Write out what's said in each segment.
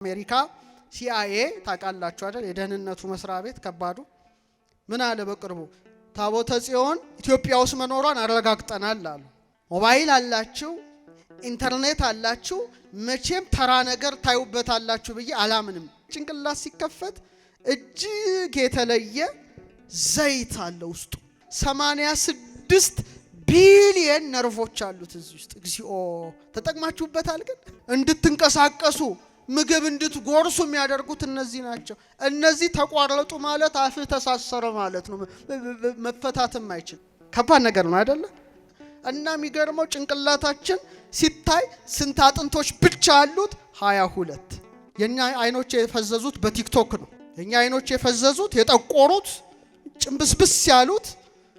አሜሪካ CIA ታውቃላችሁ አይደል? የደህንነቱ መስሪያ ቤት ከባዱ ምን አለ በቅርቡ ታቦተ ጽዮን ኢትዮጵያ ውስጥ መኖሯን አረጋግጠናል አሉ። ሞባይል አላችሁ፣ ኢንተርኔት አላችሁ፣ መቼም ተራ ነገር ታዩበታላችሁ ብዬ አላምንም። ጭንቅላት ሲከፈት እጅግ የተለየ ዘይት አለ ውስጡ። 86 ቢሊየን ነርቮች አሉት እዚህ ውስጥ። እግዚኦ ተጠቅማችሁበታል? ግን እንድትንቀሳቀሱ ምግብ እንድትጎርሱ የሚያደርጉት እነዚህ ናቸው። እነዚህ ተቋረጡ ማለት አፍ ተሳሰረ ማለት ነው። መፈታትም አይችል ከባድ ነገር ነው አይደለ? እና የሚገርመው ጭንቅላታችን ሲታይ ስንት አጥንቶች ብቻ አሉት? 22። የኛ አይኖች የፈዘዙት በቲክቶክ ነው። የኛ አይኖች የፈዘዙት የጠቆሩት ጭምብስብስ ያሉት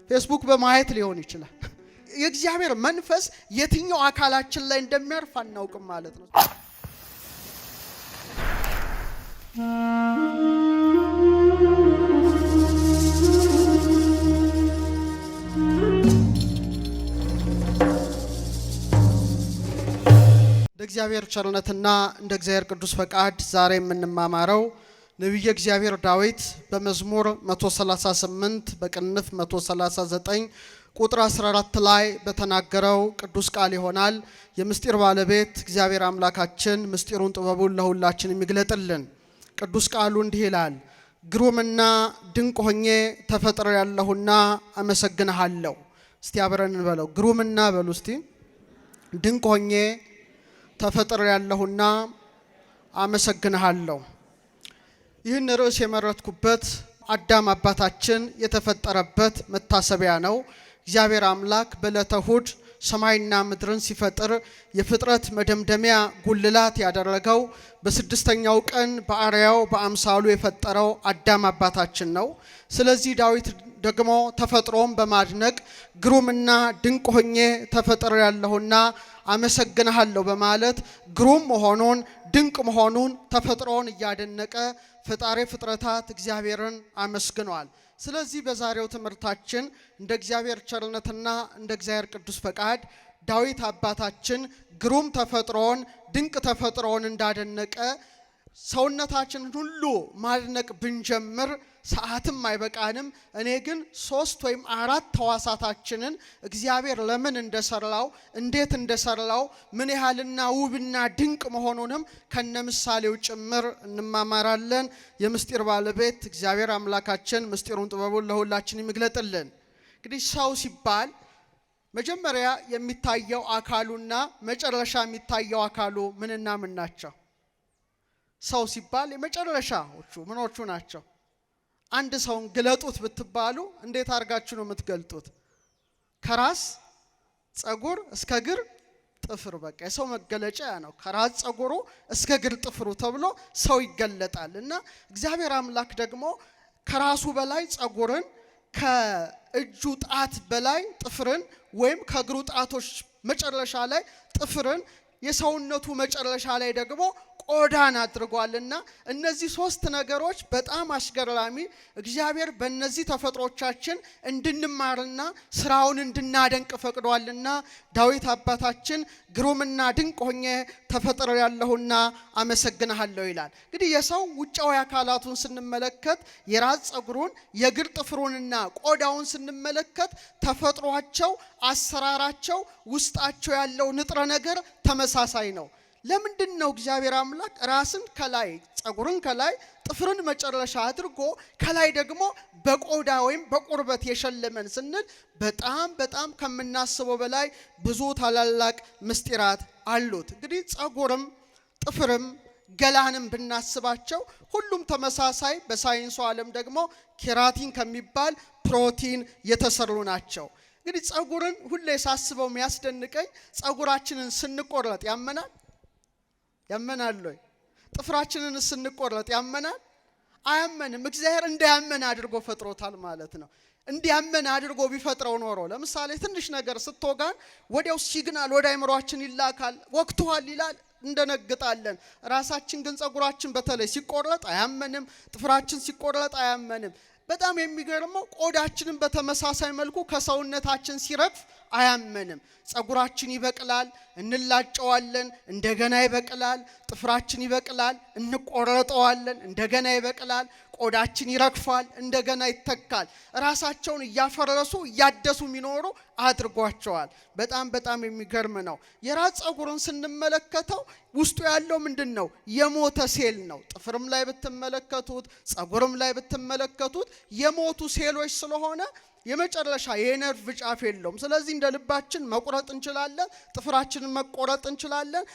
ፌስቡክ በማየት ሊሆን ይችላል። የእግዚአብሔር መንፈስ የትኛው አካላችን ላይ እንደሚያርፍ አናውቅም ማለት ነው። እንደ እግዚአብሔር ቸርነትና እንደ እግዚአብሔር ቅዱስ ፈቃድ ዛሬ የምንማማረው ነብዩ እግዚአብሔር ዳዊት በመዝሙር 138 በቅንፍ 139 ቁጥር 14 ላይ በተናገረው ቅዱስ ቃል ይሆናል። የምስጢር ባለቤት እግዚአብሔር አምላካችን ምስጢሩን ጥበቡን ለሁላችን የሚግለጥልን ቅዱስ ቃሉ እንዲህ ይላል። ግሩምና ድንቅ ሆኜ ተፈጥሬያለሁና አመሰግንሃለሁ። እስቲ አብረን እንበለው። ግሩምና በሉ እስቲ። ድንቅ ሆኜ ተፈጥሬያለሁና አመሰግንሃለሁ። ይህን ርዕስ የመረጥኩበት አዳም አባታችን የተፈጠረበት መታሰቢያ ነው። እግዚአብሔር አምላክ በዕለተ እሑድ ሰማይና ምድርን ሲፈጥር የፍጥረት መደምደሚያ ጉልላት ያደረገው በስድስተኛው ቀን በአርአያው በአምሳሉ የፈጠረው አዳም አባታችን ነው። ስለዚህ ዳዊት ደግሞ ተፈጥሮን በማድነቅ ግሩምና ድንቅ ሆኜ ተፈጥሬያለሁና አመሰግንሃለሁ በማለት ግሩም መሆኑን ድንቅ መሆኑን ተፈጥሮን እያደነቀ ፈጣሪ ፍጥረታት እግዚአብሔርን አመስግኗል። ስለዚህ በዛሬው ትምህርታችን እንደ እግዚአብሔር ቸርነትና እንደ እግዚአብሔር ቅዱስ ፈቃድ ዳዊት አባታችን ግሩም ተፈጥሮን ድንቅ ተፈጥሮን እንዳደነቀ ሰውነታችን ሁሉ ማድነቅ ብንጀምር ሰዓትም አይበቃንም። እኔ ግን 3 ወይም 4 ሕዋሳታችንን እግዚአብሔር ለምን እንደሰራው እንዴት እንደሰራው ምን ያህልና ውብና ድንቅ መሆኑንም ከነምሳሌው ጭምር እንማማራለን። የምስጢር ባለቤት እግዚአብሔር አምላካችን ምስጢሩን ጥበቡን ለሁላችን ይግለጥልን። እንግዲህ ሰው ሲባል መጀመሪያ የሚታየው አካሉና መጨረሻ የሚታየው አካሉ ምንና ምን ናቸው? ሰው ሲባል የመጨረሻዎቹ ምኖቹ ናቸው? አንድ ሰውን ግለጡት ብትባሉ እንዴት አድርጋችሁ ነው የምትገልጡት? ከራስ ጸጉር እስከ እግር ጥፍር። በቃ የሰው መገለጫ ነው። ከራስ ጸጉሩ እስከ እግር ጥፍሩ ተብሎ ሰው ይገለጣል። እና እግዚአብሔር አምላክ ደግሞ ከራሱ በላይ ጸጉርን፣ ከእጁ ጣት በላይ ጥፍርን ወይም ከእግሩ ጣቶች መጨረሻ ላይ ጥፍርን፣ የሰውነቱ መጨረሻ ላይ ደግሞ ቆዳን አድርጓልና እነዚህ 3 ነገሮች በጣም አስገራሚ እግዚአብሔር በእነዚህ ተፈጥሮቻችን እንድንማርና ስራውን እንድናደንቅ ፈቅዷልና ዳዊት አባታችን ግሩምና ድንቅ ሆኜ ተፈጥሬያለሁና አመሰግንሃለሁ ይላል። እንግዲህ የሰው ውጫዊ አካላቱን ስንመለከት የራስ ጸጉሩን የእግር ጥፍሩንና ቆዳውን ስንመለከት ተፈጥሯቸው፣ አሰራራቸው፣ ውስጣቸው ያለው ንጥረ ነገር ተመሳሳይ ነው። ለምንድን ነው እግዚአብሔር አምላክ ራስን ከላይ ጸጉርን ከላይ ጥፍርን መጨረሻ አድርጎ ከላይ ደግሞ በቆዳ ወይም በቁርበት የሸለመን ስንል በጣም ከምናስበው በላይ ብዙ ታላላቅ ምስጢራት አሉት። እንግዲህ ጸጉርም ጥፍርም ገላንም ብናስባቸው ሁሉም ተመሳሳይ፣ በሳይንሱ ዓለም ደግሞ ኬራቲን ከሚባል ፕሮቲን የተሰሩ ናቸው። እንግዲህ ጸጉርን ሁሌ ሳስበው የሚያስደንቀኝ ጸጉራችንን ስንቆረጥ ያመናል ወይ? ጥፍራችንን ስንቆረጥ ያመናል? አያመንም። እግዚአብሔር እንዲያመን አድርጎ ፈጥሮታል ማለት ነው። እንዲያመን አድርጎ ቢፈጥረው ኖሮ ለምሳሌ ትንሽ ነገር ስትወጋን ወዲያው ሲግናል ወደ አይምሮአችን ይላካል፣ ወቅቷል ይላል፣ እንደነግጣለን። ራሳችን ግን ጸጉራችን በተለይ ሲቆረጥ አያመንም፣ ጥፍራችን ሲቆረጥ አያመንም። በጣም የሚገርመው ቆዳችንን በተመሳሳይ መልኩ ከሰውነታችን ሲረግፍ አያመንም። ጸጉራችን ይበቅላል፣ እንላጨዋለን፣ እንደገና ይበቅላል። ጥፍራችን ይበቅላል፣ እንቆረጠዋለን፣ እንደገና ይበቅላል። ቆዳችን ይረግፋል፣ እንደገና ይተካል። ራሳቸውን እያፈረሱ እያደሱ የሚኖሩ አድርጓቸዋል። በጣም የሚገርም ነው። የራስ ጸጉርን ስንመለከተው ውስጡ ያለው ምንድነው? የሞተ ሴል ነው። ጥፍርም ላይ ብትመለከቱት፣ ጸጉርም ላይ ብትመለከቱት የሞቱ ሴሎች ስለሆነ የመጨረሻ የነርቭ ጫፍ የለውም። ስለዚህ እንደ ልባችን መቁረጥ እንችላለን፣ ጥፍራችንን መቆረጥ እንችላለን።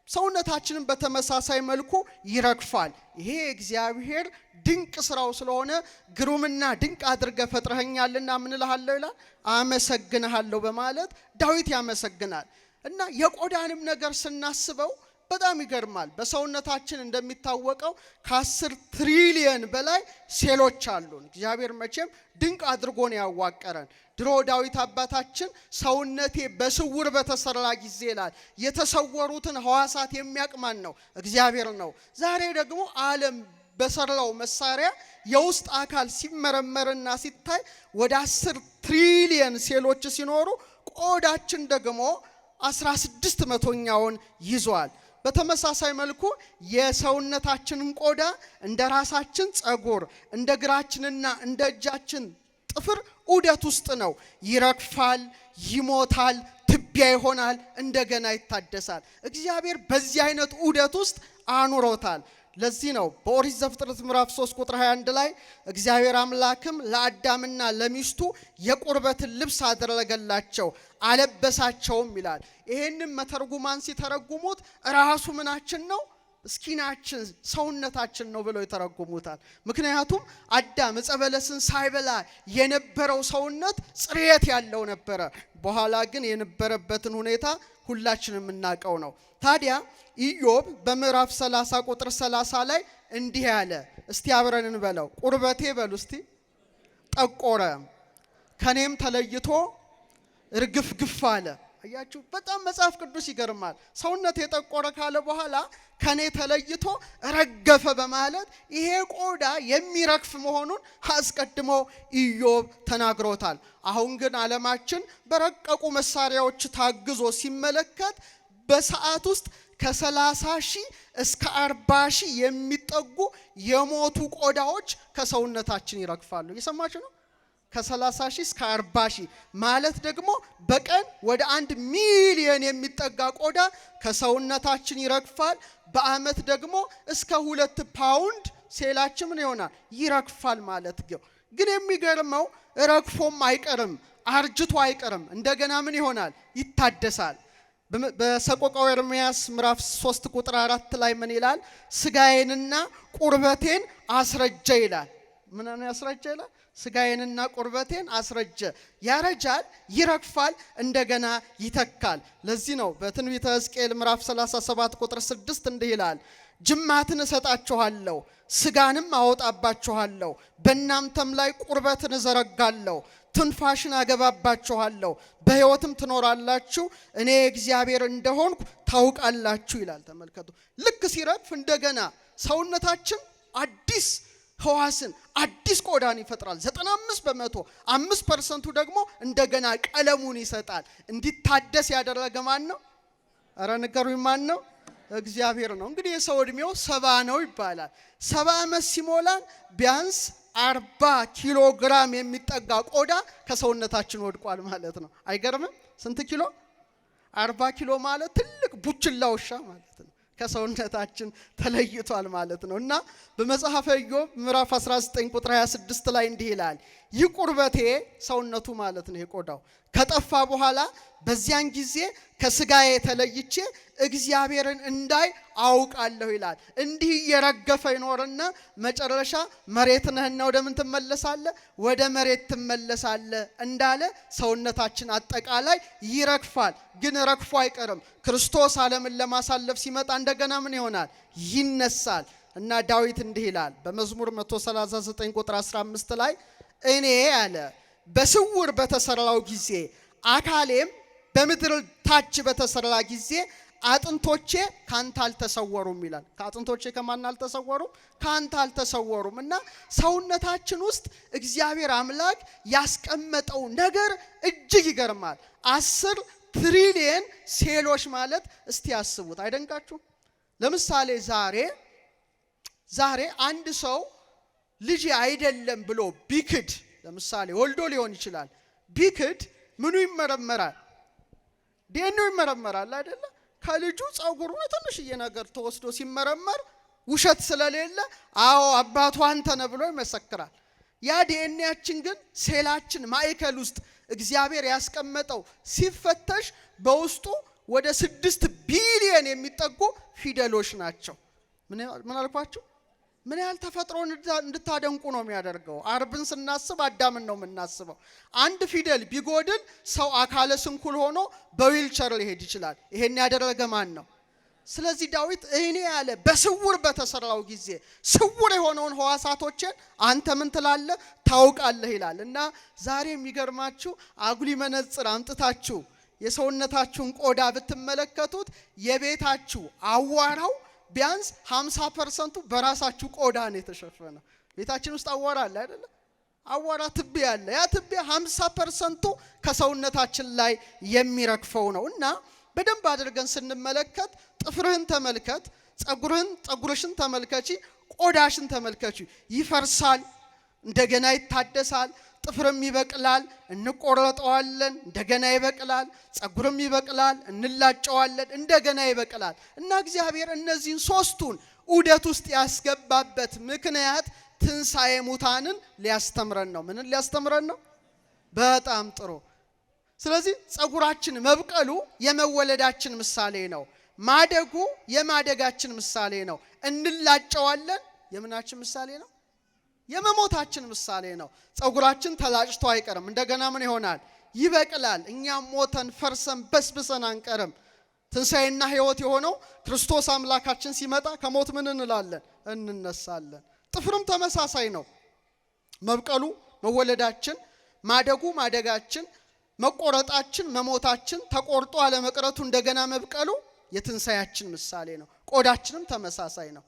ሰውነታችንን በተመሳሳይ መልኩ ይረግፋል። ይሄ እግዚአብሔር ድንቅ ስራው ስለሆነ ግሩምና ድንቅ አድርገ ፈጥረኸኛልና ምን እልሃለሁ ይላል፣ አመሰግንሃለሁ በማለት ዳዊት ያመሰግናል። እና የቆዳንም ነገር ስናስበው በጣም ይገርማል። በሰውነታችን እንደሚታወቀው ከ10 ትሪሊየን በላይ ሴሎች አሉን። እግዚአብሔር መቼም ድንቅ አድርጎ ነው ያዋቀረን። ድሮ ዳዊት አባታችን ሰውነቴ በስውር በተሰራ ጊዜ ይላል የተሰወሩትን ሕዋሳት የሚያቅማን ነው እግዚአብሔር ነው። ዛሬ ደግሞ ዓለም በሰራው መሳሪያ የውስጥ አካል ሲመረመርና ሲታይ ወደ 10 ትሪሊየን ሴሎች ሲኖሩ ቆዳችን ደግሞ 16 መቶኛውን ይዟል። በተመሳሳይ መልኩ የሰውነታችንን ቆዳ እንደ ራሳችን ጸጉር እንደ እግራችንና እንደ እጃችን ጥፍር ዑደት ውስጥ ነው። ይረግፋል፣ ይሞታል፣ ትቢያ ይሆናል፣ እንደገና ይታደሳል። እግዚአብሔር በዚህ አይነት ዑደት ውስጥ አኑሮታል። ለዚህ ነው በኦሪት ዘፍጥረት ምዕራፍ 3 ቁጥር 21 ላይ እግዚአብሔር አምላክም ለአዳምና ለሚስቱ የቁርበትን ልብስ አደረገላቸው አለበሳቸውም ይላል። ይሄንን መተርጉማን ሲተረጉሙት ራሱ ምናችን ነው? ስኪናችን ሰውነታችን ነው ብለው ይተረጉሙታል። ምክንያቱም አዳም ዕፀ በለስን ሳይበላ የነበረው ሰውነት ጽሬት ያለው ነበረ። በኋላ ግን የነበረበትን ሁኔታ ሁላችንም እናቀው ነው። ታዲያ ኢዮብ በምዕራፍ 30 ቁጥር 30 ላይ እንዲህ ያለ፣ እስቲ አብረን እንበለው። ቁርበቴ በሉ እስቲ ጠቆረ፣ ከኔም ተለይቶ እርግፍግፍ አለ። አያችሁ፣ በጣም መጽሐፍ ቅዱስ ይገርማል። ሰውነት የጠቆረ ካለ በኋላ ከኔ ተለይቶ ረገፈ በማለት ይሄ ቆዳ የሚረግፍ መሆኑን አስቀድሞ ኢዮብ ተናግሮታል። አሁን ግን ዓለማችን በረቀቁ መሳሪያዎች ታግዞ ሲመለከት በሰዓት ውስጥ ከ30,000 እስከ 40,000 የሚጠጉ የሞቱ ቆዳዎች ከሰውነታችን ይረግፋሉ። እየሰማችሁ ነው? ከ30,000 እስከ 40,000 ማለት ደግሞ በቀን ወደ 1 ሚሊዮን የሚጠጋ ቆዳ ከሰውነታችን ይረግፋል። በአመት ደግሞ እስከ 2 ፓውንድ ሴላችን ምን ይሆናል? ይረግፋል ማለት ነው። ግን የሚገርመው ረግፎም አይቀርም፣ አርጅቶ አይቀርም። እንደገና ምን ይሆናል? ይታደሳል። በሰቆቃወ ኤርምያስ ምዕራፍ 3 ቁጥር 4 ላይ ምን ይላል? ስጋዬንና ቁርበቴን አስረጀ ይላል። ምን ነው ያስረጀ ይላል? ስጋዬንና ቁርበቴን አስረጀ። ያረጃል፣ ይረግፋል፣ እንደገና ይተካል። ለዚህ ነው በትንቢተ ሕዝቅኤል ምዕራፍ 37 ቁጥር 6 እንዲህ ይላል፣ ጅማትን እሰጣችኋለሁ፣ ስጋንም አወጣባችኋለሁ፣ በእናንተም ላይ ቁርበትን እዘረጋለሁ፣ ትንፋሽን አገባባችኋለሁ፣ በሕይወትም ትኖራላችሁ፣ እኔ እግዚአብሔር እንደሆንኩ ታውቃላችሁ ይላል። ተመልከቱ። ልክ ሲረግፍ እንደገና ሰውነታችን አዲስ ሕዋስን አዲስ ቆዳን ይፈጥራል። 95% 5% ደግሞ እንደገና ቀለሙን ይሰጣል። እንዲታደስ ያደረገ ማን ነው? አረ ንገሩኝ፣ ማን ነው? እግዚአብሔር ነው። እንግዲህ የሰው እድሜው 70 ነው ይባላል። 70 ዓመት ሲሞላን ቢያንስ 40 ኪሎ ግራም የሚጠጋ ቆዳ ከሰውነታችን ወድቋል ማለት ነው። አይገርምም? ስንት ኪሎ? 40 ኪሎ ማለት ትልቅ ቡችላ ውሻ ማለት ነው። ከሰውነታችን ተለይቷል ማለት ነው። እና በመጽሐፈ ኢዮብ ምዕራፍ 19 ቁጥር 26 ላይ እንዲህ ይላል፣ ይህ ቁርበቴ ሰውነቱ ማለት ነው የቆዳው ከጠፋ በኋላ በዚያን ጊዜ ከስጋዬ ተለይቼ እግዚአብሔርን እንዳይ አውቃለሁ ይላል። እንዲህ እየረገፈ ይኖርና መጨረሻ መሬት ነህና ወደ ምን ትመለሳለህ? ወደ መሬት ትመለሳለህ እንዳለ ሰውነታችን አጠቃላይ ይረግፋል። ግን ረግፎ አይቀርም። ክርስቶስ ዓለምን ለማሳለፍ ሲመጣ እንደገና ምን ይሆናል? ይነሳል። እና ዳዊት እንዲህ ይላል በመዝሙር 139 ቁጥር 15 ላይ እኔ አለ በስውር በተሰራው ጊዜ አካሌም በምድር ታች በተሰራ ጊዜ አጥንቶቼ ካንተ አልተሰወሩም ይላል። ከአጥንቶቼ ከማን አልተሰወሩም? ካንተ አልተሰወሩም። እና ሰውነታችን ውስጥ እግዚአብሔር አምላክ ያስቀመጠው ነገር እጅግ ይገርማል። 10 ትሪሊየን ሴሎች ማለት እስቲ ያስቡት፣ አይደንቃችሁ? ለምሳሌ ዛሬ አንድ ሰው ልጅ አይደለም ብሎ ቢክድ፣ ለምሳሌ ወልዶ ሊሆን ይችላል፣ ቢክድ ምኑ ይመረመራል? ዲኤንኤው ይመረመራል አይደለ? ከልጁ ጸጉሩ ትንሽዬ ነገር ተወስዶ ሲመረመር ውሸት ስለሌለ አዎ አባቱ አንተ ነህ ብሎ ይመሰክራል። ያ ዲኤንኤያችን ግን ሴላችን ማዕከል ውስጥ እግዚአብሔር ያስቀመጠው ሲፈተሽ በውስጡ ወደ 6 ቢሊዮን የሚጠጉ ፊደሎች ናቸው። ምን አልኳችሁ? ምን ያህል ተፈጥሮን እንድታደንቁ ነው የሚያደርገው። አርብን ስናስብ አዳምን ነው የምናስበው። አንድ ፊደል ቢጎድል ሰው አካለ ስንኩል ሆኖ በዊልቸር ሊሄድ ይችላል። ይሄን ያደረገ ማን ነው? ስለዚህ ዳዊት እኔ ያለ በስውር በተሰራው ጊዜ ስውር የሆነውን ሕዋሳቶችን አንተ ምን ትላለህ? ታውቃለህ ይላል። እና ዛሬ የሚገርማችሁ አጉሊ መነጽር አምጥታችሁ የሰውነታችሁን ቆዳ ብትመለከቱት የቤታችሁ አዋራው ቢያንስ 50% በራሳችሁ ቆዳ ነው የተሸፈነ። ቤታችን ውስጥ አዋራ አለ አይደለ? አዋራ ትቢያ አለ። ያ ትቢያ 50% ከሰውነታችን ላይ የሚረግፈው ነው። እና በደንብ አድርገን ስንመለከት ጥፍርህን ተመልከት፣ ጸጉርሽን ተመልከቺ፣ ቆዳሽን ተመልከቺ። ይፈርሳል፣ እንደገና ይታደሳል። ጥፍርም ይበቅላል፣ እንቆረጠዋለን፣ እንደገና ይበቅላል። ጸጉርም ይበቅላል፣ እንላጨዋለን፣ እንደገና ይበቅላል። እና እግዚአብሔር እነዚህን 3ቱን ዑደት ውስጥ ያስገባበት ምክንያት ትንሣኤ ሙታንን ሊያስተምረን ነው። ምንን ሊያስተምረን ነው? በጣም ጥሩ። ስለዚህ ጸጉራችን መብቀሉ የመወለዳችን ምሳሌ ነው። ማደጉ የማደጋችን ምሳሌ ነው። እንላጨዋለን፣ የምናችን ምሳሌ ነው? የመሞታችን ምሳሌ ነው። ጸጉራችን ተላጭቶ አይቀርም፣ እንደገና ምን ይሆናል? ይበቅላል። እኛም ሞተን ፈርሰን በስብሰን አንቀርም። ትንሣኤና ሕይወት የሆነው ክርስቶስ አምላካችን ሲመጣ ከሞት ምን እንላለን? እንነሳለን። ጥፍርም ተመሳሳይ ነው። መብቀሉ መወለዳችን፣ ማደጉ ማደጋችን፣ መቆረጣችን መሞታችን፣ ተቆርጦ አለመቅረቱ እንደገና መብቀሉ የትንሣኤያችን ምሳሌ ነው። ቆዳችንም ተመሳሳይ ነው።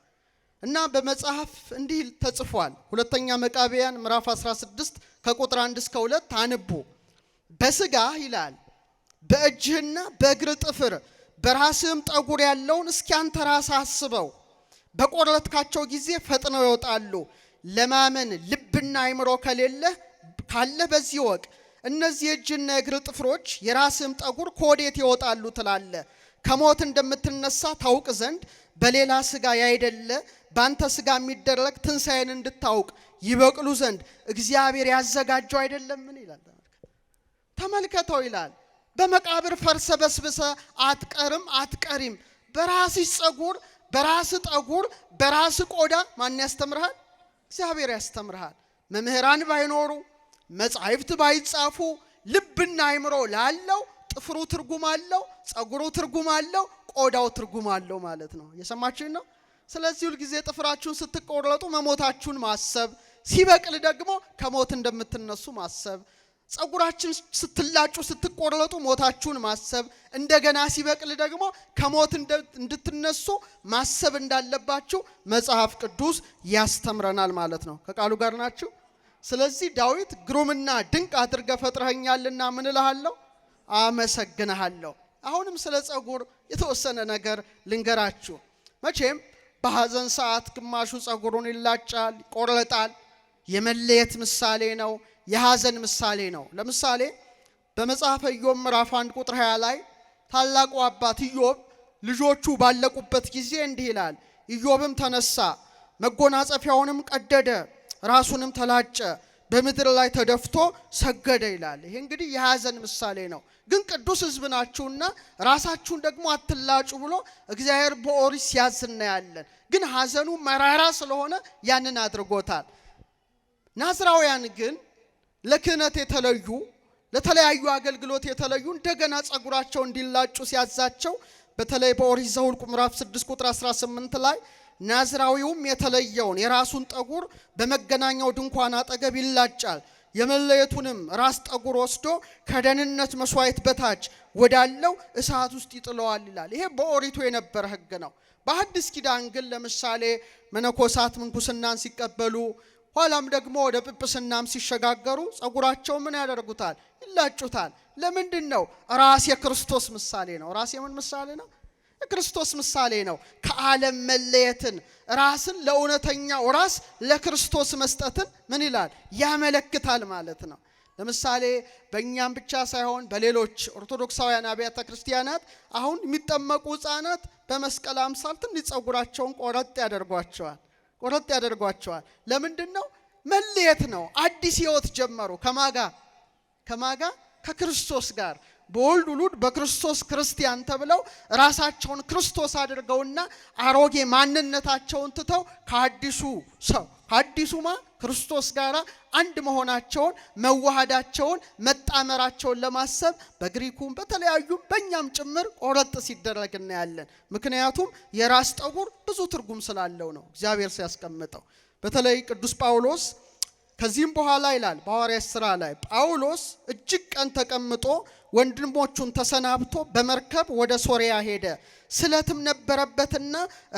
እና በመጽሐፍ እንዲህ ተጽፏል። ሁለተኛ መቃብያን ምዕራፍ 16 ከቁጥር 1 እስከ 2 አንቡ። በስጋ ይላል በእጅህና በእግር ጥፍር በራስህም ጠጉር ያለውን እስኪ አንተ ራስህ አስበው። በቆረጥካቸው ጊዜ ፈጥነው ይወጣሉ። ለማመን ልብና አይምሮ ካለ በዚህ ወቅ እነዚህ የእጅና የእግር ጥፍሮች የራስህም ጠጉር ከወዴት ይወጣሉ ትላለህ? ከሞት እንደምትነሳ ታውቅ ዘንድ በሌላ ስጋ ያይደለ ባንተ ስጋ የሚደረግ ትንሣኤን እንድታውቅ ይበቅሉ ዘንድ እግዚአብሔር ያዘጋጀው አይደለም? ምን ይላል? ተመልከተው ይላል። በመቃብር ፈርሰ በስብሰ አትቀሪም። በራስህ ጸጉር፣ በራስህ ጠጉር፣ በራስህ ቆዳ ማን ያስተምርሃል? እግዚአብሔር ያስተምርሃል። መምህራን ባይኖሩ፣ መጻሕፍት ባይጻፉ፣ ልብና አይምሮ ላለው ጥፍሩ ትርጉም አለው፣ ጸጉሩ ትርጉም አለው፣ ቆዳው ትርጉም አለው ማለት ነው። እየሰማችሁኝ ነው? ስለዚህ ሁል ጊዜ ጥፍራችሁን ስትቆረጡ መሞታችሁን ማሰብ፣ ሲበቅል ደግሞ ከሞት እንደምትነሱ ማሰብ፣ ጸጉራችን ስትላጩ ስትቆረጡ ሞታችሁን ማሰብ፣ እንደገና ሲበቅል ደግሞ ከሞት እንድትነሱ ማሰብ እንዳለባችሁ መጽሐፍ ቅዱስ ያስተምረናል ማለት ነው። ከቃሉ ጋር ናችሁ? ስለዚህ ዳዊት ግሩምና ድንቅ አድርገህ ፈጥረኸኛልና ምን እልሃለሁ? አመሰግንሃለሁ። አሁንም ስለ ጸጉር የተወሰነ ነገር ልንገራችሁ። መቼም በሐዘን ሰዓት ግማሹ ጸጉሩን ይላጫል፣ ይቆረጣል። የመለየት ምሳሌ ነው፣ የሐዘን ምሳሌ ነው። ለምሳሌ በመጽሐፈ ኢዮብ ምዕራፍ 1 ቁጥር 20 ላይ ታላቁ አባት ኢዮብ ልጆቹ ባለቁበት ጊዜ እንዲህ ይላል፣ ኢዮብም ተነሳ፣ መጎናጸፊያውንም ቀደደ፣ ራሱንም ተላጨ፣ በምድር ላይ ተደፍቶ ሰገደ ይላል። ይሄ እንግዲህ የሐዘን ምሳሌ ነው። ግን ቅዱስ ሕዝብ ናችሁና ራሳችሁን ደግሞ አትላጩ ብሎ እግዚአብሔር በኦሪት ሲያዝ እናያለን። ግን ሐዘኑ መራራ ስለሆነ ያንን አድርጎታል። ናዝራውያን ግን ለክህነት የተለዩ ለተለያዩ አገልግሎት የተለዩ እንደገና ጸጉራቸው እንዲላጩ ሲያዛቸው በተለይ በኦሪት ዘኍልቍ ምዕራፍ 6 ቁጥር 18 ላይ ናዝራዊውም የተለየውን የራሱን ጠጉር በመገናኛው ድንኳን አጠገብ ይላጫል፣ የመለየቱንም ራስ ጠጉር ወስዶ ከደህንነት መስዋዕት በታች ወዳለው እሳት ውስጥ ይጥለዋል ይላል። ይሄ በኦሪቱ የነበረ ሕግ ነው። በሐዲስ ኪዳን ግን ለምሳሌ መነኮሳት ምንኩስናን ሲቀበሉ ኋላም ደግሞ ወደ ጵጵስናም ሲሸጋገሩ ጸጉራቸው ምን ያደርጉታል? ይላጩታል። ለምንድን ነው? ራስ የክርስቶስ ምሳሌ ነው። ራስ የምን ምሳሌ ነው? የክርስቶስ ምሳሌ ነው። ከዓለም መለየትን ራስን ለእውነተኛው ራስ ለክርስቶስ መስጠትን ምን ይላል? ያመለክታል ማለት ነው። ለምሳሌ በእኛም ብቻ ሳይሆን በሌሎች ኦርቶዶክሳውያን አብያተ ክርስቲያናት አሁን የሚጠመቁ ሕፃናት በመስቀል አምሳል ትንሽ ጸጉራቸውን ቆረጥ ያደርጓቸዋል። ለምንድን ነው? መለየት ነው። አዲስ ሕይወት ጀመሩ። ከማጋ ከክርስቶስ ጋር በወልድ ውሉድ በክርስቶስ ክርስቲያን ተብለው ራሳቸውን ክርስቶስ አድርገውና አሮጌ ማንነታቸውን ትተው ከአዲሱማ ክርስቶስ ጋር አንድ መሆናቸውን መዋሃዳቸውን መጣመራቸውን ለማሰብ በግሪኩም በተለያዩም በእኛም ጭምር ቆረጥ ሲደረግ እናያለን። ምክንያቱም የራስ ጠጉር ብዙ ትርጉም ስላለው ነው እግዚአብሔር ሲያስቀምጠው። በተለይ ቅዱስ ጳውሎስ ከዚህም በኋላ ይላል በሐዋርያት ሥራ ላይ ጳውሎስ እጅግ ቀን ተቀምጦ ወንድሞቹን ተሰናብቶ በመርከብ ወደ ሶርያ ሄደ። ስለትም ነበረበትና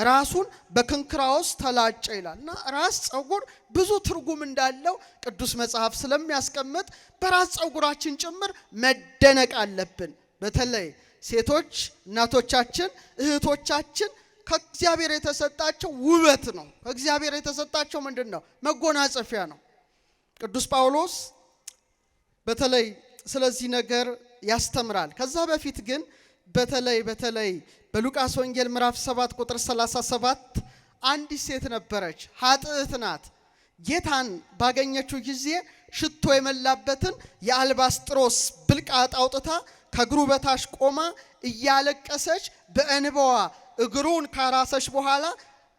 ራሱን በክንክራውስ ተላጨ ይላልና ራስ ጸጉር ብዙ ትርጉም እንዳለው ቅዱስ መጽሐፍ ስለሚያስቀምጥ በራስ ጸጉራችን ጭምር መደነቅ አለብን። በተለይ ሴቶች እናቶቻችን እህቶቻችን ከእግዚአብሔር የተሰጣቸው ውበት ነው። ከእግዚአብሔር የተሰጣቸው ምንድን ነው? መጎናጸፊያ ነው። ቅዱስ ጳውሎስ በተለይ ስለዚህ ነገር ያስተምራል። ከዛ በፊት ግን በተለይ በሉቃስ ወንጌል ምዕራፍ 7 ቁጥር 37 አንዲት ሴት ነበረች፣ ኃጥእት ናት። ጌታን ባገኘችው ጊዜ ሽቶ የመላበትን የአልባስጥሮስ ብልቃጥ አውጥታ ከእግሩ በታች ቆማ እያለቀሰች በእንባዋ እግሩን ካራሰች በኋላ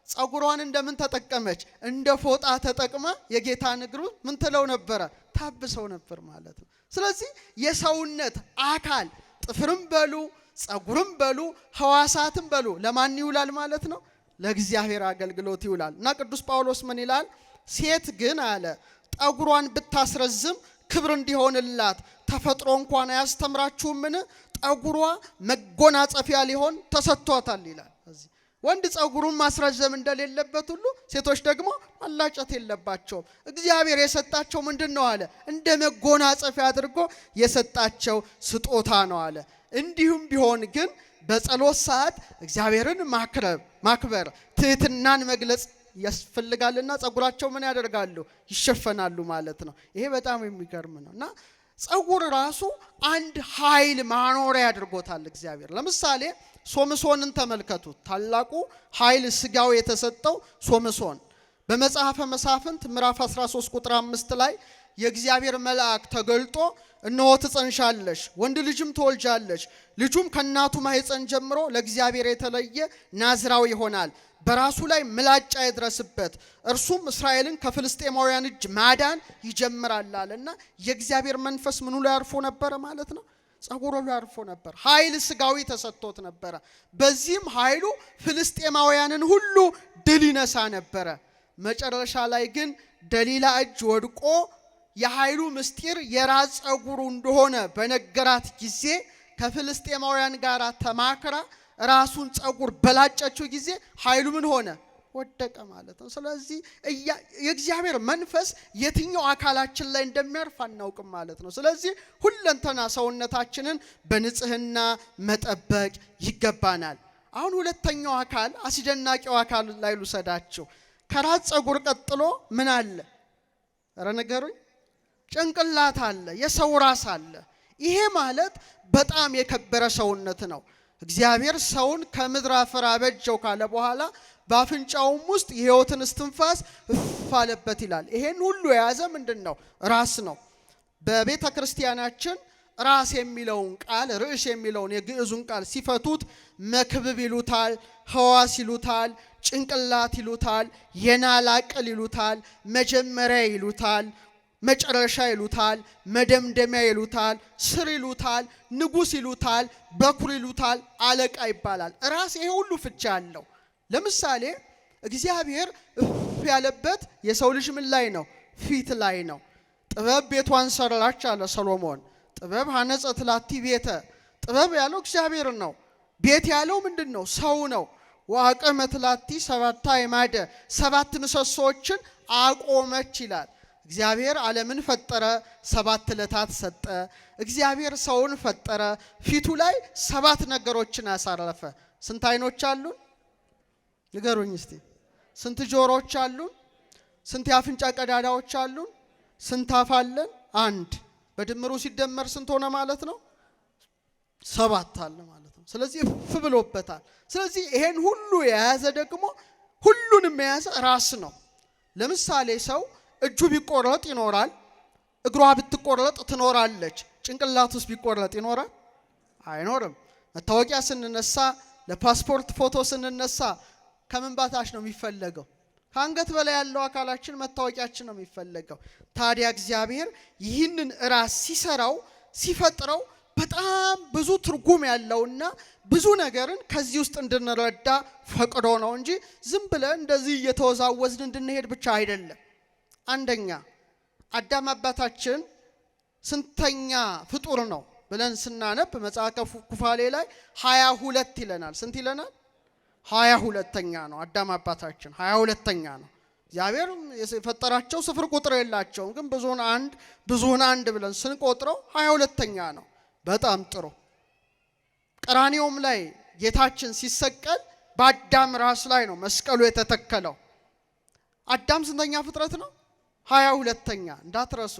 ጸጉሯን እንደምን ተጠቀመች? እንደ ፎጣ ተጠቅማ የጌታን እግሩ ምን ትለው ነበረ? ታብሰው ነበር ማለት ነው። ስለዚህ የሰውነት አካል ጥፍርም በሉ ጸጉርም በሉ ሕዋሳትም በሉ ለማን ይውላል ማለት ነው? ለእግዚአብሔር አገልግሎት ይውላል። እና ቅዱስ ጳውሎስ ምን ይላል? ሴት ግን አለ ጠጉሯን ብታስረዝም ክብር እንዲሆንላት ተፈጥሮ እንኳን አያስተምራችሁምን? ጠጉሯ መጎናጸፊያ ሊሆን ተሰጥቷታል ይላል። ወንድ ጸጉሩን ማስረዘም እንደሌለበት ሁሉ ሴቶች ደግሞ ማላጨት የለባቸውም። እግዚአብሔር የሰጣቸው ምንድን ነው አለ? እንደ መጎናጸፊያ አድርጎ የሰጣቸው ስጦታ ነው አለ። እንዲሁም ቢሆን ግን በጸሎት ሰዓት እግዚአብሔርን ማክበር ትህትናን መግለጽ ያስፈልጋልና ጸጉራቸው ምን ያደርጋሉ? ይሸፈናሉ ማለት ነው። ይሄ በጣም የሚገርም ነው። እና ጸጉር ራሱ አንድ ኃይል ማኖሪያ አድርጎታል እግዚአብሔር። ለምሳሌ ሶምሶንን ተመልከቱት። ታላቁ ኃይል ስጋው የተሰጠው ሶምሶን በመጽሐፈ መሳፍንት ምዕራፍ 13 ቁጥር 5 ላይ የእግዚአብሔር መልአክ ተገልጦ እነሆ ትጸንሻለሽ፣ ወንድ ልጅም ትወልጃለሽ፣ ልጁም ከእናቱ ማኅፀን ጀምሮ ለእግዚአብሔር የተለየ ናዝራዊ ይሆናል፣ በራሱ ላይ ምላጭ አይድረስበት፣ እርሱም እስራኤልን ከፍልስጤማውያን እጅ ማዳን ይጀምራል አለና የእግዚአብሔር መንፈስ ምኑ ላይ አርፎ ነበረ ማለት ነው? ጸጉሩ ላይ አርፎ ነበር። ኃይል ስጋዊ ተሰጥቶት ነበረ። በዚህም ኃይሉ ፍልስጤማውያንን ሁሉ ድል ይነሳ ነበረ። መጨረሻ ላይ ግን ደሊላ እጅ ወድቆ የኃይሉ ምስጢር የራስ ጸጉሩ እንደሆነ በነገራት ጊዜ ከፍልስጤማውያን ጋር ተማክራ ራሱን ጸጉር በላጨችው ጊዜ ኃይሉ ምን ሆነ? ወደቀ ማለት ነው። ስለዚህ የእግዚአብሔር መንፈስ የትኛው አካላችን ላይ እንደሚያርፍ አናውቅም ማለት ነው። ስለዚህ ሁለንተና ሰውነታችንን በንጽህና መጠበቅ ይገባናል። አሁን ሁለተኛው አካል አስደናቂው አካል ላይ ልውሰዳችሁ። ከራስ ጸጉር ቀጥሎ ምን አለ? ኧረ ንገሩኝ። ጭንቅላት አለ፣ የሰው ራስ አለ። ይሄ ማለት በጣም የከበረ ሰውነት ነው። እግዚአብሔር ሰውን ከምድር አፈር አበጀው ካለ በኋላ በአፍንጫውም ውስጥ የሕይወትን እስትንፋስ እፍ አለበት ይላል። ይሄን ሁሉ የያዘ ምንድን ነው? ራስ ነው። በቤተ ክርስቲያናችን ራስ የሚለውን ቃል ርዕስ የሚለውን የግዕዙን ቃል ሲፈቱት መክብብ ይሉታል፣ ሕዋስ ይሉታል፣ ጭንቅላት ይሉታል፣ የናላ ቅል ይሉታል፣ መጀመሪያ ይሉታል፣ መጨረሻ ይሉታል፣ መደምደሚያ ይሉታል፣ ስር ይሉታል፣ ንጉስ ይሉታል፣ በኩር ይሉታል፣ አለቃ ይባላል። ራስ ይሄ ሁሉ ፍቻ አለው። ለምሳሌ እግዚአብሔር እፍ ያለበት የሰው ልጅ ምን ላይ ነው? ፊት ላይ ነው። ጥበብ ቤቷን ሰራች አለ ሰሎሞን። ጥበብ ሐነጸት ላቲ ቤተ። ጥበብ ያለው እግዚአብሔር ነው። ቤት ያለው ምንድነው? ሰው ነው። ወአቀመት ላቲ ሰባታ አዕማደ። ሰባት ምሰሶችን አቆመች ይላል። እግዚአብሔር ዓለምን ፈጠረ፣ 7 ዕለታት ሰጠ። እግዚአብሔር ሰውን ፈጠረ፣ ፊቱ ላይ 7 ነገሮችን አሳረፈ። ስንት አይኖች አሉን? ንገሩኝ እስቲ። ስንት ጆሮዎች አሉን? ስንት የአፍንጫ ቀዳዳዎች አሉን? ስንት አፍ አለን? 1። በድምሩ ሲደመር ስንት ሆነ ማለት ነው? 7 አለ ማለት ነው። ስለዚህ እፍ ብሎበታል። ስለዚህ ይሄን ሁሉ የያዘ ደግሞ ሁሉንም የያዘ ራስ ነው። ለምሳሌ ሰው እጁ ቢቆረጥ ይኖራል፣ እግሯ ብትቆረጥ ትኖራለች። ጭንቅላቱስ ቢቆረጥ ይኖራል? አይኖርም። መታወቂያ ስንነሳ፣ ለፓስፖርት ፎቶ ስንነሳ ከምን በታች ነው የሚፈለገው? ከአንገት በላይ ያለው አካላችን መታወቂያችን ነው የሚፈለገው። ታዲያ እግዚአብሔር ይህንን ራስ ሲሰራው ሲፈጥረው በጣም ብዙ ትርጉም ያለውና ብዙ ነገርን ከዚህ ውስጥ እንድንረዳ ፈቅዶ ነው እንጂ ዝም ብለን እንደዚህ እየተወዛወዝን እንድንሄድ ብቻ አይደለም። አንደኛ አዳም አባታችን ስንተኛ ፍጡር ነው ብለን ስናነብ መጽሐፈ ኩፋሌ ላይ 22 ይለናል። ስንት ይለናል? 22ኛ ነው። አዳም አባታችን 22ኛ ነው። እግዚአብሔር የፈጠራቸው ስፍር ቁጥር የላቸውም፣ ግን ብዙውን አንድ ብለን ስንቆጥረው 22ኛ ነው። በጣም ጥሩ። ቀራንዮም ላይ ጌታችን ሲሰቀል በአዳም ራስ ላይ ነው መስቀሉ የተተከለው። አዳም ስንተኛ ፍጥረት ነው? 22ኛ። እንዳትረሱ።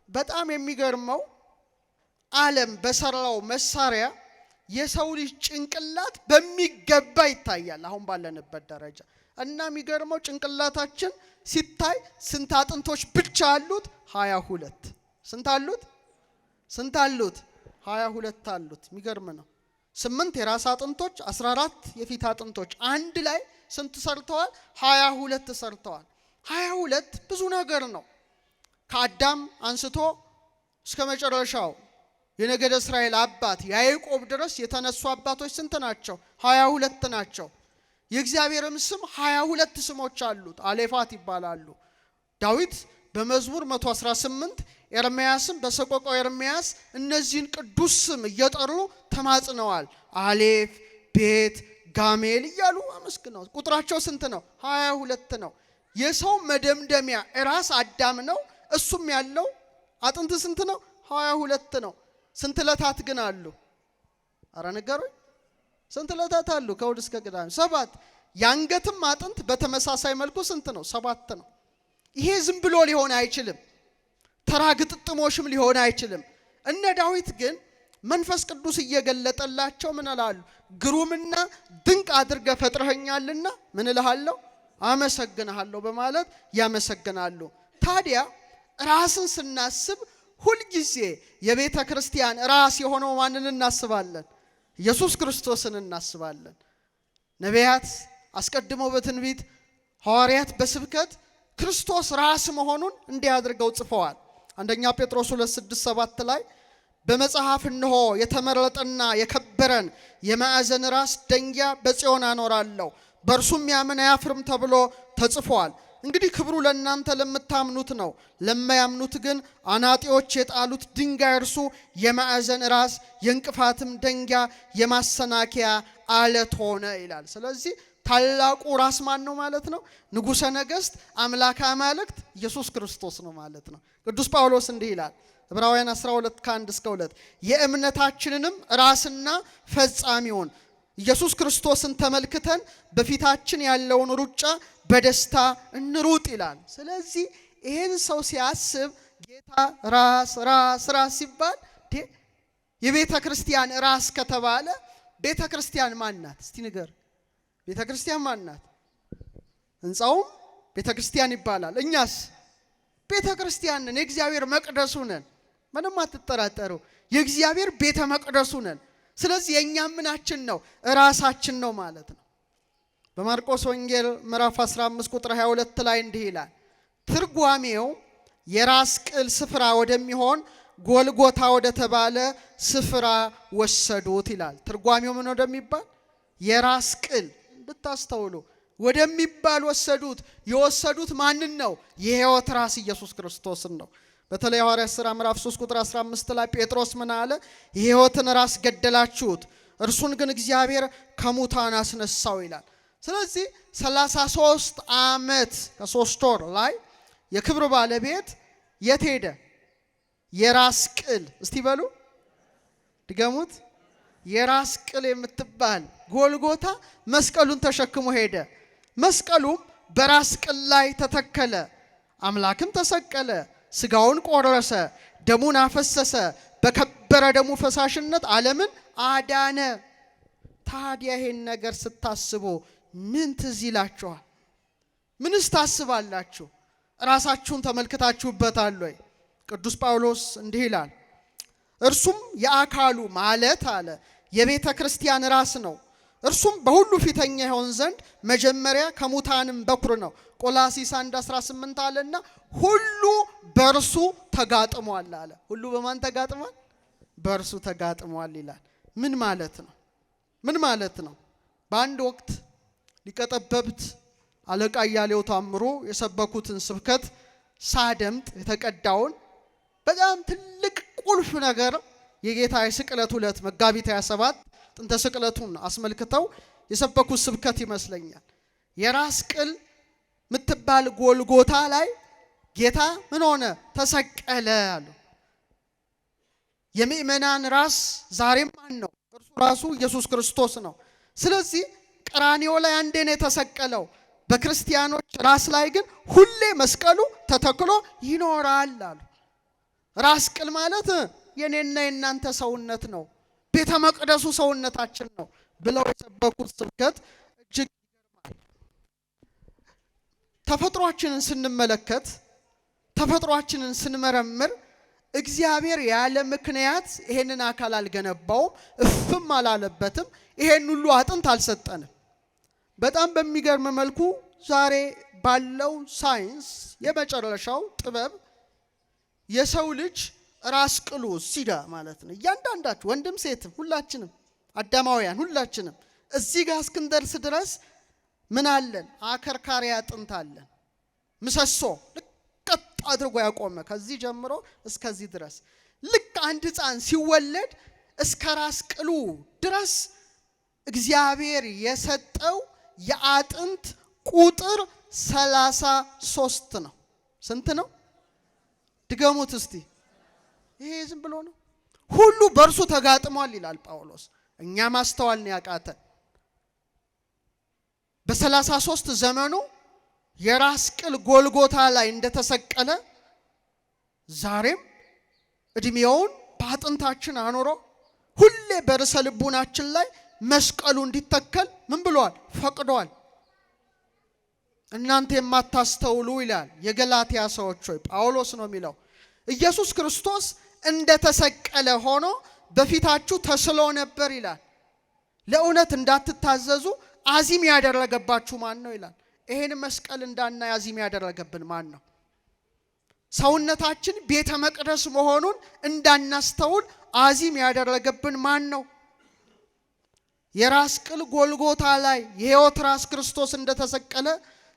በጣም የሚገርመው ዓለም በሰራው መሳሪያ የሰው ልጅ ጭንቅላት በሚገባ ይታያል አሁን ባለንበት ደረጃ። እና የሚገርመው ጭንቅላታችን ሲታይ ስንት አጥንቶች ብቻ አሉት? 22። ስንት አሉት? 22 አሉት። የሚገርም ነው። 8 የራስ አጥንቶች፣ 14 የፊት አጥንቶች አንድ ላይ ስንት ሰርተዋል? 22 ሰርተዋል። 22 ብዙ ነገር ነው። ከአዳም አንስቶ እስከ መጨረሻው የነገደ እስራኤል አባት ያዕቆብ ድረስ የተነሱ አባቶች ስንት ናቸው? 22 ናቸው። የእግዚአብሔርም ስም 22 ስሞች አሉት፣ አሌፋት ይባላሉ። ዳዊት በመዝሙር 118 ኤርምያስም በሰቆቃው ኤርምያስ እነዚህን ቅዱስ ስም እየጠሩ ተማጽነዋል። አሌፍ፣ ቤት፣ ጋሜል እያሉ አመስግነዋል። ቁጥራቸው ስንት ነው? 22 ነው። የሰው መደምደሚያ ራስ አዳም ነው። እሱም ያለው አጥንት ስንት ነው? 22 ነው። ስንት ዕለታት ግን አሉ? አረ ንገሩኝ። ስንት ዕለታት አሉ? ከእሑድ እስከ ቅዳሜ 7። የአንገትም አጥንት በተመሳሳይ መልኩ ስንት ነው? 7 ነው። ይሄ ዝም ብሎ ሊሆን አይችልም። ተራ ግጥጥሞሽም ሊሆን አይችልም። እነ ዳዊት ግን መንፈስ ቅዱስ እየገለጠላቸው ምን እላሉ? ግሩምና ድንቅ አድርገ ፈጥረኸኛልና ምን እልሃለሁ? አመሰግንሃለሁ በማለት ያመሰግናሉ። ታዲያ ራስን ስናስብ ሁልጊዜ የቤተ ክርስቲያን ራስ የሆነው ማንን እናስባለን? ኢየሱስ ክርስቶስን እናስባለን። ነቢያት አስቀድመው በትንቢት ሐዋርያት በስብከት ክርስቶስ ራስ መሆኑን እንዲህ አድርገው ጽፈዋል። አንደኛ ጴጥሮስ 2:6-7 ላይ በመጽሐፍ እነሆ የተመረጠና የከበረን የማዕዘን ራስ ደንጊያ በጽዮን አኖራለሁ በእርሱም ያምን አያፍርም ተብሎ ተጽፏል። እንግዲህ ክብሩ ለእናንተ ለምታምኑት ነው። ለማያምኑት ግን አናጢዎች የጣሉት ድንጋይ እርሱ የማዕዘን ራስ የእንቅፋትም ደንጊያ የማሰናከያ አለት ሆነ ይላል። ስለዚህ ታላቁ ራስ ማን ነው ማለት ነው? ንጉሠ ነገሥት አምላከ አማልክት ኢየሱስ ክርስቶስ ነው ማለት ነው። ቅዱስ ጳውሎስ እንዲህ ይላል ዕብራውያን 12:1-2 የእምነታችንንም ራስና ፈጻሚውን ኢየሱስ ክርስቶስን ተመልክተን በፊታችን ያለውን ሩጫ በደስታ እንሩጥ ይላል። ስለዚህ ይሄን ሰው ሲያስብ ጌታ ራስ ሲባል የቤተ ክርስቲያን ራስ ከተባለ ቤተ ክርስቲያን ማን ናት? እስቲ ንገር። ቤተ ክርስቲያን ማን ናት? ሕንጻውም ቤተ ክርስቲያን ይባላል። እኛስ ቤተ ክርስቲያን ነን፣ የእግዚአብሔር መቅደሱ ነን። ምንም አትጠራጠሩ፣ የእግዚአብሔር ቤተ መቅደሱ ነን። ስለዚህ የኛ ምናችን ነው? ራሳችን ነው ማለት ነው። በማርቆስ ወንጌል ምዕራፍ 15:22 ላይ እንዲህ ይላል፣ ትርጓሜው የራስ ቅል ስፍራ ወደሚሆን ጎልጎታ ወደ ተባለ ስፍራ ወሰዱት ይላል። ትርጓሜው ምን ወደሚባል? የራስ ቅል እንድታስተውሉ ወደሚባል ወሰዱት። የወሰዱት ማንን ነው? የሕይወት ራስ ኢየሱስ ክርስቶስን ነው። በተለይ ሐዋርያት ሥራ ምዕራፍ 3 ቁጥር 15 ላይ ጴጥሮስ ምን አለ? የሕይወትን ራስ ገደላችሁት፣ እርሱን ግን እግዚአብሔር ከሙታን አስነሳው ይላል። ስለዚህ 33 ዓመት ከ3 ወር ላይ የክብር ባለቤት የት ሄደ? የራስ ቅል እስቲ በሉ ድገሙት። የራስ ቅል የምትባል ጎልጎታ መስቀሉን ተሸክሞ ሄደ። መስቀሉም በራስ ቅል ላይ ተተከለ። አምላክም ተሰቀለ፣ ስጋውን ቆረሰ፣ ደሙን አፈሰሰ፣ በከበረ ደሙ ፈሳሽነት ዓለምን አዳነ። ታዲያ ይሄን ነገር ስታስቡ ምን ትዝ ይላችኋል? ምንስ ታስባላችሁ? ራሳችሁን ተመልክታችሁበታል ወይ? ቅዱስ ጳውሎስ እንዲህ ይላል፣ እርሱም የአካሉ ማለት አለ የቤተ ክርስቲያን ራስ ነው። እርሱም በሁሉ ፊተኛ ይሆን ዘንድ መጀመሪያ ከሙታንም በኩር ነው። ቆላሲስ 1:18 አለና ሁሉ በእርሱ ተጋጥሟል አለ። ሁሉ በማን ተጋጥሟል? በእርሱ ተጋጥሟል ይላል። ምን ማለት ነው? ምን ማለት ነው? በአንድ ወቅት ሊቀ ጠበብት አለቃ እያሌው ታምሩ የሰበኩትን ስብከት ሳደምጥ የተቀዳውን በጣም ትልቅ ቁልፍ ነገር የጌታ የስቅለት ዕለት መጋቢት 27 ጥንተ ስቅለቱን አስመልክተው የሰበኩት ስብከት ይመስለኛል። የራስ ቅል ምትባል ጎልጎታ ላይ ጌታ ምን ሆነ? ተሰቀለ አሉ። የምእመናን ራስ ዛሬም ማን ነው? እርሱ ራሱ ኢየሱስ ክርስቶስ ነው። ስለዚህ ቀራንዮ ላይ አንዴ ነው የተሰቀለው። በክርስቲያኖች ራስ ላይ ግን ሁሌ መስቀሉ ተተክሎ ይኖራል አሉ። ራስ ቅል ማለት የኔና የናንተ ሰውነት ነው፣ ቤተ መቅደሱ ሰውነታችን ነው ብለው የሰበኩት ስብከት እጅግ ይገርማል። ተፈጥሯችንን ስንመለከት፣ ተፈጥሯችንን ስንመረምር እግዚአብሔር ያለ ምክንያት ይሄንን አካል አልገነባውም፣ እፍም አላለበትም፣ ይሄን ሁሉ አጥንት አልሰጠንም። በጣም በሚገርም መልኩ ዛሬ ባለው ሳይንስ የመጨረሻው ጥበብ የሰው ልጅ ራስ ቅሉ ሲዳ ማለት ነው። እያንዳንዳችሁ ወንድም ሴትም ሁላችንም አዳማውያን ሁላችንም እዚህ ጋር እስክንደርስ ድረስ ምን አለን? አከርካሪ አጥንት አለን። ምሰሶ ልቀጥ አድርጎ ያቆመ ከዚህ ጀምሮ እስከዚህ ድረስ ልክ አንድ ሕፃን ሲወለድ እስከ ራስ ቅሉ ድረስ እግዚአብሔር የሰጠው የአጥንት ቁጥር 33 ነው። ስንት ነው? ድገሙት እስቲ። ይሄ ዝም ብሎ ነው? ሁሉ በእርሱ ተጋጥሟል ይላል ጳውሎስ። እኛ ማስተዋል ነው ያቃተን። በ33 ዘመኑ የራስ ቅል ጎልጎታ ላይ እንደተሰቀለ ዛሬም እድሜውን በአጥንታችን አኖሮ ሁሌ በርዕሰ ልቡናችን ላይ መስቀሉ እንዲተከል ምን ብሏል? ፈቅዷል። እናንተ የማታስተውሉ ይላል የገላትያ ሰዎች ሆይ ጳውሎስ ነው የሚለው። ኢየሱስ ክርስቶስ እንደተሰቀለ ሆኖ በፊታችሁ ተስሎ ነበር ይላል። ለእውነት እንዳትታዘዙ አዚም ያደረገባችሁ ማን ነው ይላል። ይሄን መስቀል እንዳናይ አዚም ያደረገብን ማን ነው? ሰውነታችን ቤተ መቅደስ መሆኑን እንዳናስተውል አዚም ያደረገብን ማን ነው? የራስ ቅል ጎልጎታ ላይ የሕይወት ራስ ክርስቶስ እንደተሰቀለ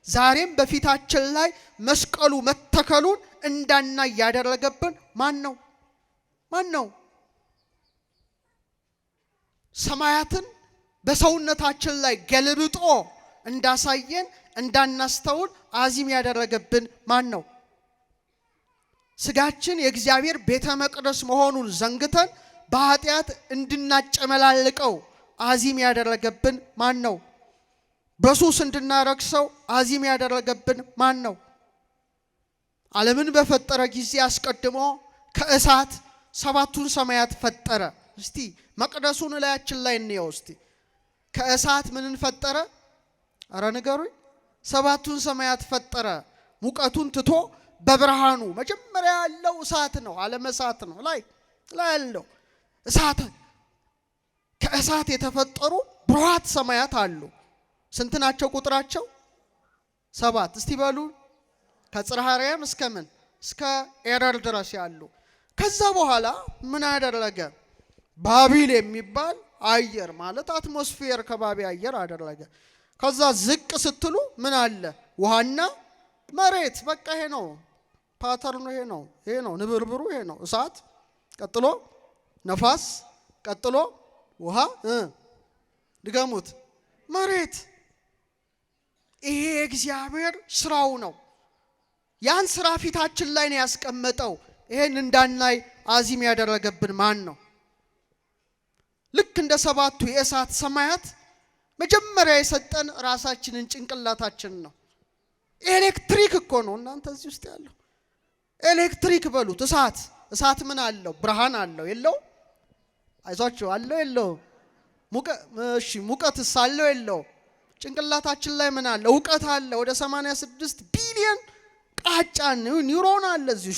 ዛሬም በፊታችን ላይ መስቀሉ መተከሉን እንዳናይ ያደረገብን ማን ነው? ማን ነው? ሰማያትን በሰውነታችን ላይ ገልብጦ እንዳሳየን እንዳናስተውል አዚም ያደረገብን ማን ነው? ስጋችን የእግዚአብሔር ቤተ መቅደስ መሆኑን ዘንግተን በኃጢአት እንድናጨመላልቀው አዚም ያደረገብን ማን ነው? በሱስ እንድናረክሰው አዚም ያደረገብን ማን ነው? ዓለምን በፈጠረ ጊዜ አስቀድሞ ከእሳት 7ቱን ሰማያት ፈጠረ። እስቲ መቅደሱን ላያችን ላይ እንየው። እስቲ ከእሳት ምንን ፈጠረ? አረ ንገሩኝ። 7ቱን ሰማያት ፈጠረ። ሙቀቱን ትቶ በብርሃኑ መጀመሪያ ያለው እሳት ነው። ዓለም እሳት ነው። ላይ ያለው እሳት። ከእሳት የተፈጠሩ ብሩሃት ሰማያት አሉ። ስንት ናቸው ቁጥራቸው? 7። እስቲ በሉ። ከጽርሐ አርያም እስከ ምን? እስከ ኤረር ድረስ ያሉ። ከዛ በኋላ ምን አደረገ? ባቢል የሚባል አየር ማለት አትሞስፌር ከባቢ አየር አደረገ። ከዛ ዝቅ ስትሉ ምን አለ? ውሃና መሬት። በቃ ይሄ ነው። ፓተርኑ ይሄ ነው ንብርብሩ ይሄ ነው። እሳት ቀጥሎ ነፋስ ቀጥሎ ውሃ ድገሙት መሬት። ይሄ እግዚአብሔር ስራው ነው። ያን ስራ ፊታችን ላይ ነው ያስቀመጠው። ይሄን እንዳናይ አዚም ያደረገብን ማን ነው? ልክ እንደ ሰባቱ የእሳት ሰማያት መጀመሪያ የሰጠን ራሳችንን ጭንቅላታችን ነው። ኤሌክትሪክ እኮ ነው እናንተ እዚህ ውስጥ ያለው ኤሌክትሪክ በሉት። እሳት ምን አለው? ብርሃን አለው የለው? አይዟችሁ አለው የለው? ሙቀትስ አለው የለው? ጭንቅላታችን ላይ ምን አለ? እውቀት አለ። ወደ 86 ቢሊዮን ቃጫን ኒውሮን አለ እዚህ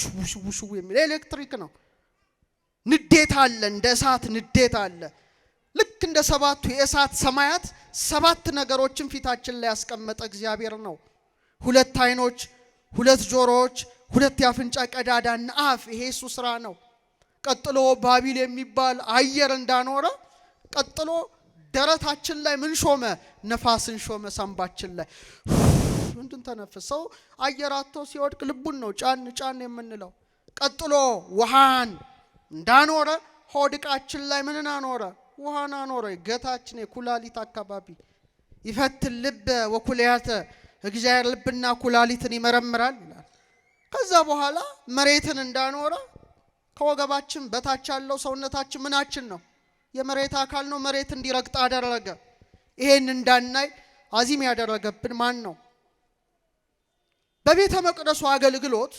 ሽው የሚል ኤሌክትሪክ ነው። ንዴት አለ፣ እንደ እሳት ንዴት አለ። ልክ እንደ ሰባቱ የእሳት ሰማያት 7 ነገሮችን ፊታችን ላይ ያስቀመጠ እግዚአብሔር ነው። 2 አይኖች፣ 2 ጆሮዎች፣ 2 የአፍንጫ ቀዳዳና አፍ። ይሄ እሱ ስራ ነው። ቀጥሎ ባቢል የሚባል አየር እንዳኖረ ቀጥሎ ደረታችን ላይ ምን ሾመ? ነፋስን ሾመ። ሳምባችን ላይ እንትን ተነፍሰው አየራቶ ሲወድቅ ልቡን ነው ጫን ጫን የምንለው። ቀጥሎ ውሃን እንዳኖረ ሆድቃችን ላይ ምንን አኖረ? ውሃን አኖረ። ገታችን የኩላሊት አካባቢ ይፈትን ልብ ወኩልያተ እግዚአብሔር ልብና ኩላሊትን ይመረምራል ይላል። ከዛ በኋላ መሬትን እንዳኖረ ከወገባችን በታች ያለው ሰውነታችን ምናችን ነው? የመሬት አካል ነው። መሬት እንዲረግጥ አደረገ። ይሄን እንዳናይ አዚም ያደረገብን ማን ነው? በቤተ መቅደሱ አገልግሎት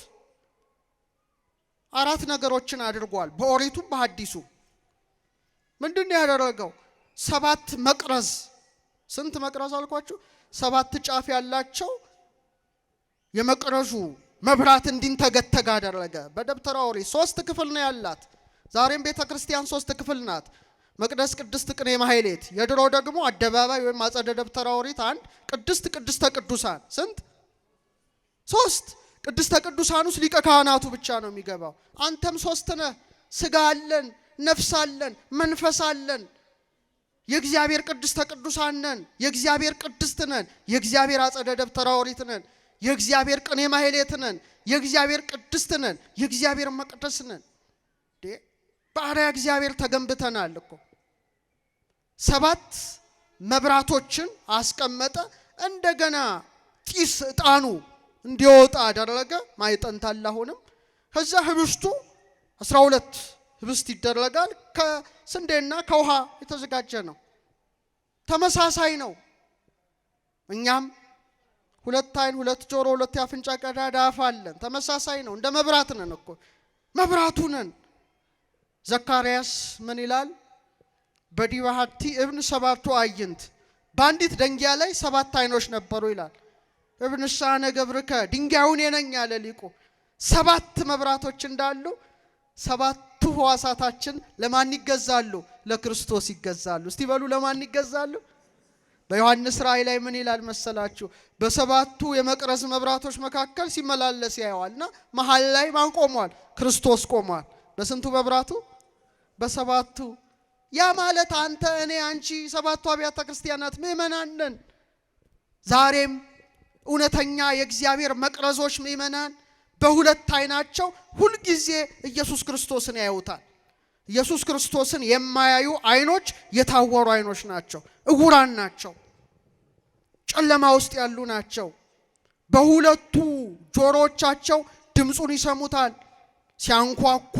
4 ነገሮችን አድርጓል። በኦሪቱም በሐዲሱ ምንድነው ያደረገው? 7 መቅረዝ። ስንት መቅረዝ አልኳችሁ? 7 ጫፍ ያላቸው የመቅረዙ መብራት እንዲንተገተግ አደረገ። በደብተራ ኦሪት 3 ክፍል ነው ያላት። ዛሬም ቤተ ክርስቲያን 3 ክፍል ናት። መቅደስ፣ ቅድስት፣ ቅኔ፣ ማህሌት። የድሮ ደግሞ አደባባይ ወይም አጸደ ደብተራ ኦሪት 1፣ ቅድስት፣ ቅድስተ ቅዱሳን ስንት? 3። ቅድስተ ቅዱሳን ውስጥ ሊቀ ካህናቱ ብቻ ነው የሚገባው። አንተም 3 ነህ። ስጋ አለን፣ ነፍስ አለን፣ መንፈስ አለን። የእግዚአብሔር ቅድስተ ቅዱሳን ነን። የእግዚአብሔር ቅድስት ነን። የእግዚአብሔር አጸደ ደብተራ ኦሪት ነን። የእግዚአብሔር ቅኔ ማህሌት ነን። የእግዚአብሔር ቅድስት ነን። የእግዚአብሔር መቅደስ ነን። ባሪያ እግዚአብሔር ተገንብተናል እኮ። 7 መብራቶችን አስቀመጠ። እንደገና ጢስ ዕጣኑ እንዲወጣ አደረገ። ማይጠንት አላሁንም። ከዛ ህብስቱ 12 ህብስት ይደረጋል። ከስንዴና ከውሃ የተዘጋጀ ነው። ተመሳሳይ ነው። እኛም 2 አይን፣ 2 ጆሮ፣ 2 የአፍንጫ ቀዳዳ አፍ አለን። ተመሳሳይ ነው። እንደ መብራት ነን እኮ። መብራቱ ነን። ዘካርያስ ምን ይላል? በዲባሃቲ እብን 7 አዕይንት፣ በአንዲት ደንጊያ ላይ 7 አይኖች ነበሩ ይላል። እብን ሳነ ገብርከ፣ ድንጋዩን የነኝ ያለ ሊቁ። 7 መብራቶች እንዳሉ 7ቱ ሕዋሳታችን ለማን ይገዛሉ? ለክርስቶስ ይገዛሉ። እስቲ በሉ ለማን ይገዛሉ? በዮሐንስ ራእይ ላይ ምን ይላል መሰላችሁ? በ7ቱ የመቅረዝ መብራቶች መካከል ሲመላለስ ያየዋልና መሃል ላይ ማን ቆሟል? ክርስቶስ ቆሟል። በስንቱ መብራቱ? በ7ቱ። ያ ማለት አንተ፣ እኔ፣ አንቺ 7ቱ አብያተ ክርስቲያናት ምእመናን ነን። ዛሬም እውነተኛ የእግዚአብሔር መቅረዞች ምእመናን በ2 አይናቸው ሁልጊዜ ኢየሱስ ክርስቶስን ያዩታል። ኢየሱስ ክርስቶስን የማያዩ አይኖች የታወሩ አይኖች ናቸው። እውራን ናቸው። ጨለማ ውስጥ ያሉ ናቸው። በ2ቱ ጆሮዎቻቸው ድምፁን ይሰሙታል። ሲያንኳኳ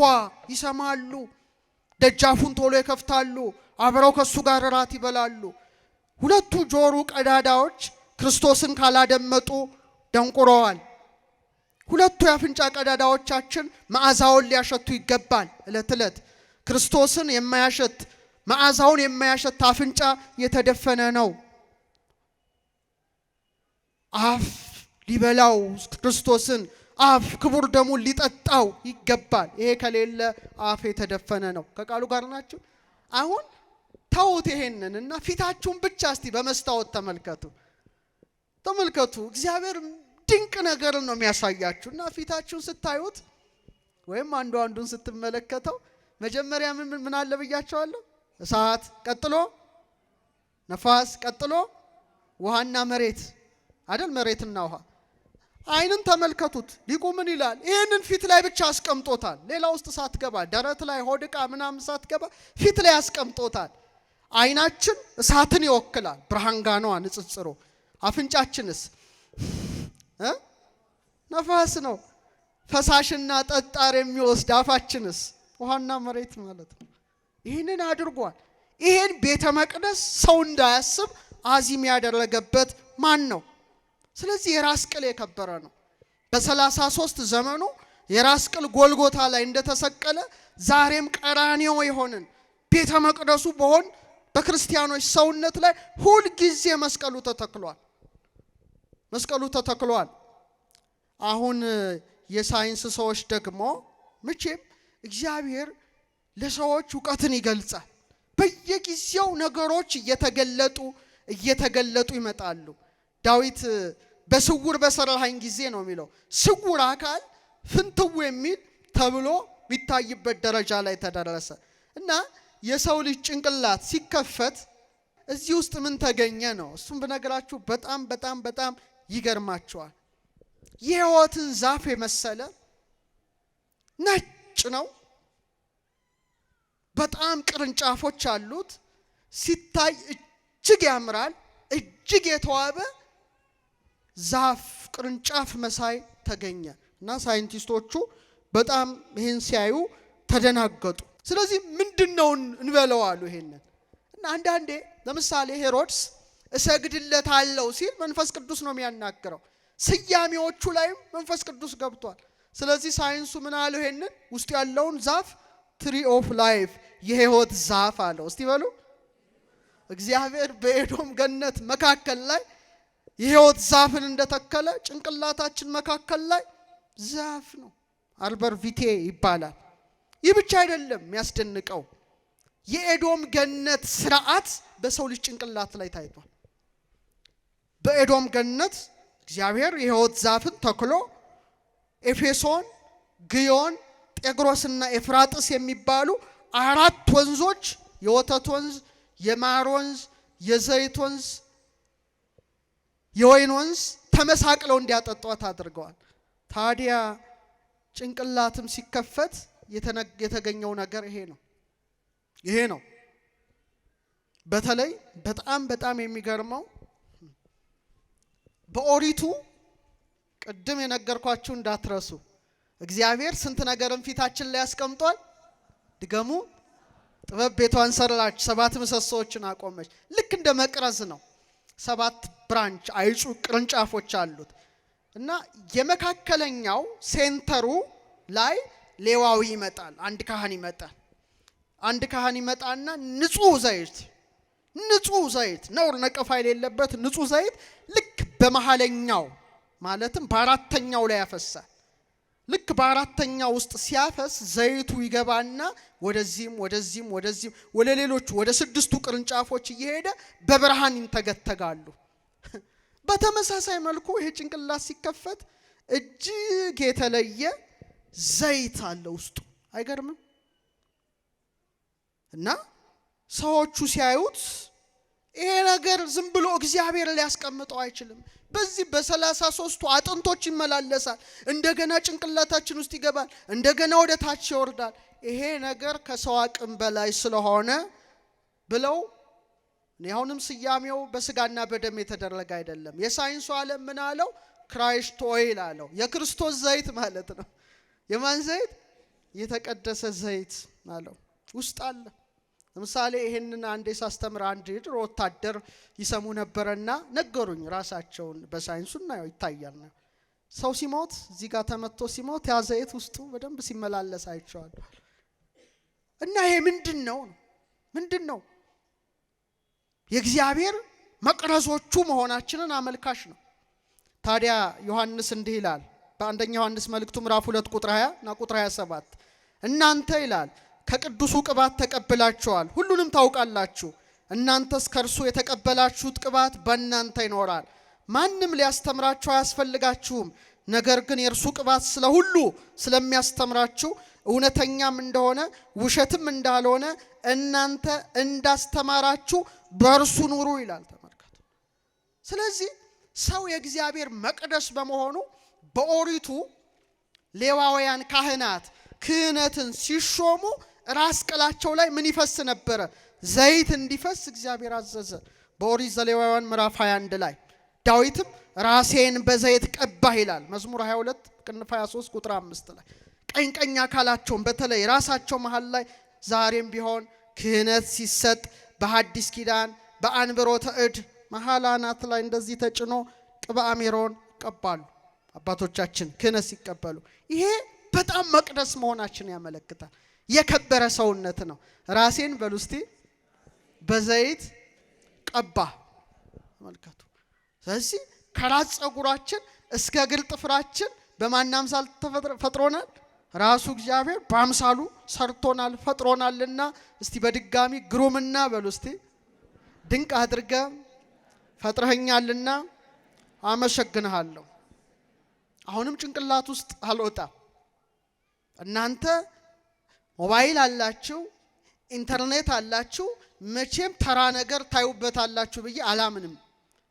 ይሰማሉ። ደጃፉን ቶሎ ይከፍታሉ። አብረው ከሱ ጋር እራት ይበላሉ። 2ቱ ጆሮ ቀዳዳዎች ክርስቶስን ካላደመጡ ደንቁረዋል። 2ቱ የአፍንጫ ቀዳዳዎቻችን መዓዛውን ሊያሸቱ ይገባል። ዕለት ዕለት ክርስቶስን የማያሸት መዓዛውን የማያሸት አፍንጫ የተደፈነ ነው። አፍ ሊበላው ክርስቶስን፣ አፍ ክቡር ደሙን ሊጠጣው ይገባል። ይሄ ከሌለ አፍ የተደፈነ ነው። ከቃሉ ጋር ናችሁ? አሁን ተውት ይሄንን እና ፊታችሁን ብቻ እስቲ በመስታወት ተመልከቱ። እግዚአብሔር ድንቅ ነገር ነው የሚያሳያችሁ። እና ፊታችሁን ስታዩት ወይም አንዱን ስትመለከተው መጀመሪያ ምን አለ ብያቸዋለሁ? እሳት፣ ቀጥሎ ነፋስ፣ ቀጥሎ ውሃና መሬት አይደል? መሬትና ውሃ። አይንን ተመልከቱት። ሊቁ ምን ይላል? ይህንን ፊት ላይ ብቻ አስቀምጦታል። ሌላ ውስጥ ሳትገባ ደረት ላይ ሆድቃ ምናምን ሳትገባ ፊት ላይ አስቀምጦታል። አይናችን እሳትን ይወክላል፣ ብርሃን ጋር ነው ንጽጽሩ። አፍንጫችንስ ነፋስ ነው፣ ፈሳሽና ጠጣር የሚወስድ። አፋችንስ ውሃና መሬት ማለት ነው። ይህንን አድርጓል። ይህን ቤተ መቅደስ ሰው እንዳያስብ አዚም ያደረገበት ማን ነው? ስለዚህ የራስ ቅል የከበረ ነው። በ33 ዘመኑ የራስ ቅል ጎልጎታ ላይ እንደተሰቀለ ዛሬም ቀራንዮ የሆንን ቤተ መቅደሱ በሆን በክርስቲያኖች ሰውነት ላይ ሁል ጊዜ መስቀሉ ተተክሏል። መስቀሉ ተተክሏል። አሁን የሳይንስ ሰዎች ደግሞ መቼም እግዚአብሔር ለሰዎች ዕውቀትን ይገልጻል። በየጊዜው ነገሮች እየተገለጡ ይመጣሉ። ዳዊት በስውር በሰራኸኝ ጊዜ ነው የሚለው። ስውር አካል ፍንትው የሚል ተብሎ የሚታይበት ደረጃ ላይ ተደረሰ እና የሰው ልጅ ጭንቅላት ሲከፈት እዚህ ውስጥ ምን ተገኘ ነው። እሱም ብነግራችሁ በጣም በጣም በጣም ይገርማችኋል። የሕይወትን ዛፍ የመሰለ ነጭ ነው። በጣም ቅርንጫፎች አሉት። ሲታይ እጅግ ያምራል። እጅግ የተዋበ ዛፍ ቅርንጫፍ መሳይ ተገኘ እና ሳይንቲስቶቹ በጣም ይሄን ሲያዩ ተደናገጡ። ስለዚህ ምንድነው እንበለው አሉ ይሄንን። እና አንዳንዴ ለምሳሌ ሄሮድስ እሰግድለታለሁ ሲል መንፈስ ቅዱስ ነው የሚያናግረው። ስያሜዎቹ ላይም መንፈስ ቅዱስ ገብቷል። ስለዚህ ሳይንሱ ምን አለው? ይሄንን ውስጥ ያለውን ዛፍ ትሪ ኦፍ ላይፍ የሕይወት ዛፍ አለው። እስቲ በሉ እግዚአብሔር በኤዶም ገነት መካከል ላይ የሕይወት ዛፍን እንደተከለ ጭንቅላታችን መካከል ላይ ዛፍ ነው። አልበር ቪቴ ይባላል። ይህ ብቻ አይደለም የሚያስደንቀው፣ የኤዶም ገነት ስርዓት በሰው ልጅ ጭንቅላት ላይ ታይቷል። በኤዶም ገነት እግዚአብሔር የሕይወት ዛፍን ተክሎ ኤፌሶን፣ ግዮን፣ ጤግሮስና ኤፍራጥስ የሚባሉ 4 ወንዞች የወተት ወንዝ፣ የማር ወንዝ፣ የዘይት ወንዝ፣ የወይን ወንዝ ተመሳቅለው እንዲያጠጧት አድርገዋል። ታዲያ ጭንቅላትም ሲከፈት የተገኘው ነገር ይሄ ነው። በተለይ በጣም የሚገርመው በኦሪቱ ቅድም የነገርኳችሁ እንዳትረሱ፣ እግዚአብሔር ስንት ነገርን ፊታችን ላይ ያስቀምጧል። ድገሙ። ጥበብ ቤቷን ሰራች፣ 7 ምሰሶዎችን አቆመች። ልክ እንደ መቅረዝ ነው። 7 ብራንች አይጹ ቅርንጫፎች አሉት እና የመካከለኛው ሴንተሩ ላይ ሌዋዊ ይመጣል። አንድ ካህን ይመጣና ንጹህ ዘይት ነውር ነቀፋ የሌለበት ንጹህ ዘይት ልክ በመሃለኛው ማለትም በአራተኛው ላይ ያፈሳል። ልክ በአራተኛው ውስጥ ሲያፈስ ዘይቱ ይገባና ወደዚህም ወደ ሌሎቹ ወደ 6ቱ ቅርንጫፎች እየሄደ በብርሃን ይንተገተጋሉ። በተመሳሳይ መልኩ ይሄ ጭንቅላት ሲከፈት እጅግ የተለየ ዘይት አለ ውስጡ። አይገርምም? እና ሰዎቹ ሲያዩት ይሄ ነገር ዝም ብሎ እግዚአብሔር ሊያስቀምጠው አይችልም። በዚህ በ33ቱ አጥንቶች ይመላለሳል። እንደገና ጭንቅላታችን ውስጥ ይገባል። እንደገና ወደ ታች ይወርዳል። ይሄ ነገር ከሰው አቅም በላይ ስለሆነ ብለው አሁንም ስያሜው በስጋና በደም የተደረገ አይደለም። የሳይንሱ ዓለም ምን አለው? ክራይስት ኦይል አለው። የክርስቶስ ዘይት ማለት ነው። የማን ዘይት? የተቀደሰ ዘይት አለው። ውስጥ አለ። ለምሳሌ ይሄንን አንዴ ሳስተምር አንድ ድሮ ወታደር ይሰሙ ነበርና ነገሩኝ። ራሳቸውን በሳይንሱና ይታያል። ሰው ሲሞት እዚህ ጋር ተመቶ ሲሞት ያ ዘይት ውስጡ በደንብ ሲመላለስ አይቼዋለሁ። እና ይሄ ምንድነው? የእግዚአብሔር መቅረዞቹ መሆናችንን አመልካሽ ነው። ታዲያ ዮሐንስ እንዲህ ይላል በአንደኛ ዮሐንስ መልእክቱ ምዕራፍ 2 ቁጥር 20 እና ቁጥር 27 እናንተ ይላል ከቅዱሱ ቅባት ተቀብላችኋል፣ ሁሉንም ታውቃላችሁ። እናንተስ ከእርሱ የተቀበላችሁት ቅባት በእናንተ ይኖራል። ማንም ሊያስተምራችሁ አያስፈልጋችሁም። ነገር ግን የእርሱ ቅባት ስለ ሁሉ ስለሚያስተምራችሁ እውነተኛም እንደሆነ ውሸትም እንዳልሆነ እናንተ እንዳስተማራችሁ በእርሱ ኑሩ ይላል። ተመልከቱ። ስለዚህ ሰው የእግዚአብሔር መቅደስ በመሆኑ በኦሪቱ ሌዋውያን ካህናት ክህነትን ሲሾሙ ራስ ቅላቸው ላይ ምን ይፈስ ነበረ? ዘይት እንዲፈስ እግዚአብሔር አዘዘ። በኦሪት ዘሌዋውያን ምዕራፍ 21 ላይ ዳዊትም ራሴን በዘይት ቀባህ ይላል። መዝሙር 22 ቅንፍ 23 ቁጥር 5 ላይ ቀኝ አካላቸውን በተለይ ራሳቸው መሃል ላይ ዛሬም ቢሆን ክህነት ሲሰጥ በሐዲስ ኪዳን በአንብሮተ እድ መሃል አናት ላይ እንደዚህ ተጭኖ ቅብአ ሜሮን ይቀባሉ አባቶቻችን ክህነት ሲቀበሉ። ይሄ በጣም መቅደስ መሆናችን ያመለክታል። የከበረ ሰውነት ነው። ራሴን በሉስቲ በዘይት ቀባ መልከቱ። ስለዚህ ከራስ ፀጉራችን እስከ እግር ጥፍራችን በማን አምሳል ፈጥሮናል? ራሱ እግዚአብሔር በአምሳሉ ሰርቶናል ፈጥሮናልና እስቲ በድጋሚ ግሩምና በሉስቲ ድንቅ አድርገ ፈጥረኸኛልና አመሰግንሃለሁ። አሁንም ጭንቅላት ውስጥ አልወጣም። እናንተ ሞባይል አላችሁ፣ ኢንተርኔት አላችሁ፣ መቼም ተራ ነገር ታዩበታላችሁ ብዬ አላምንም።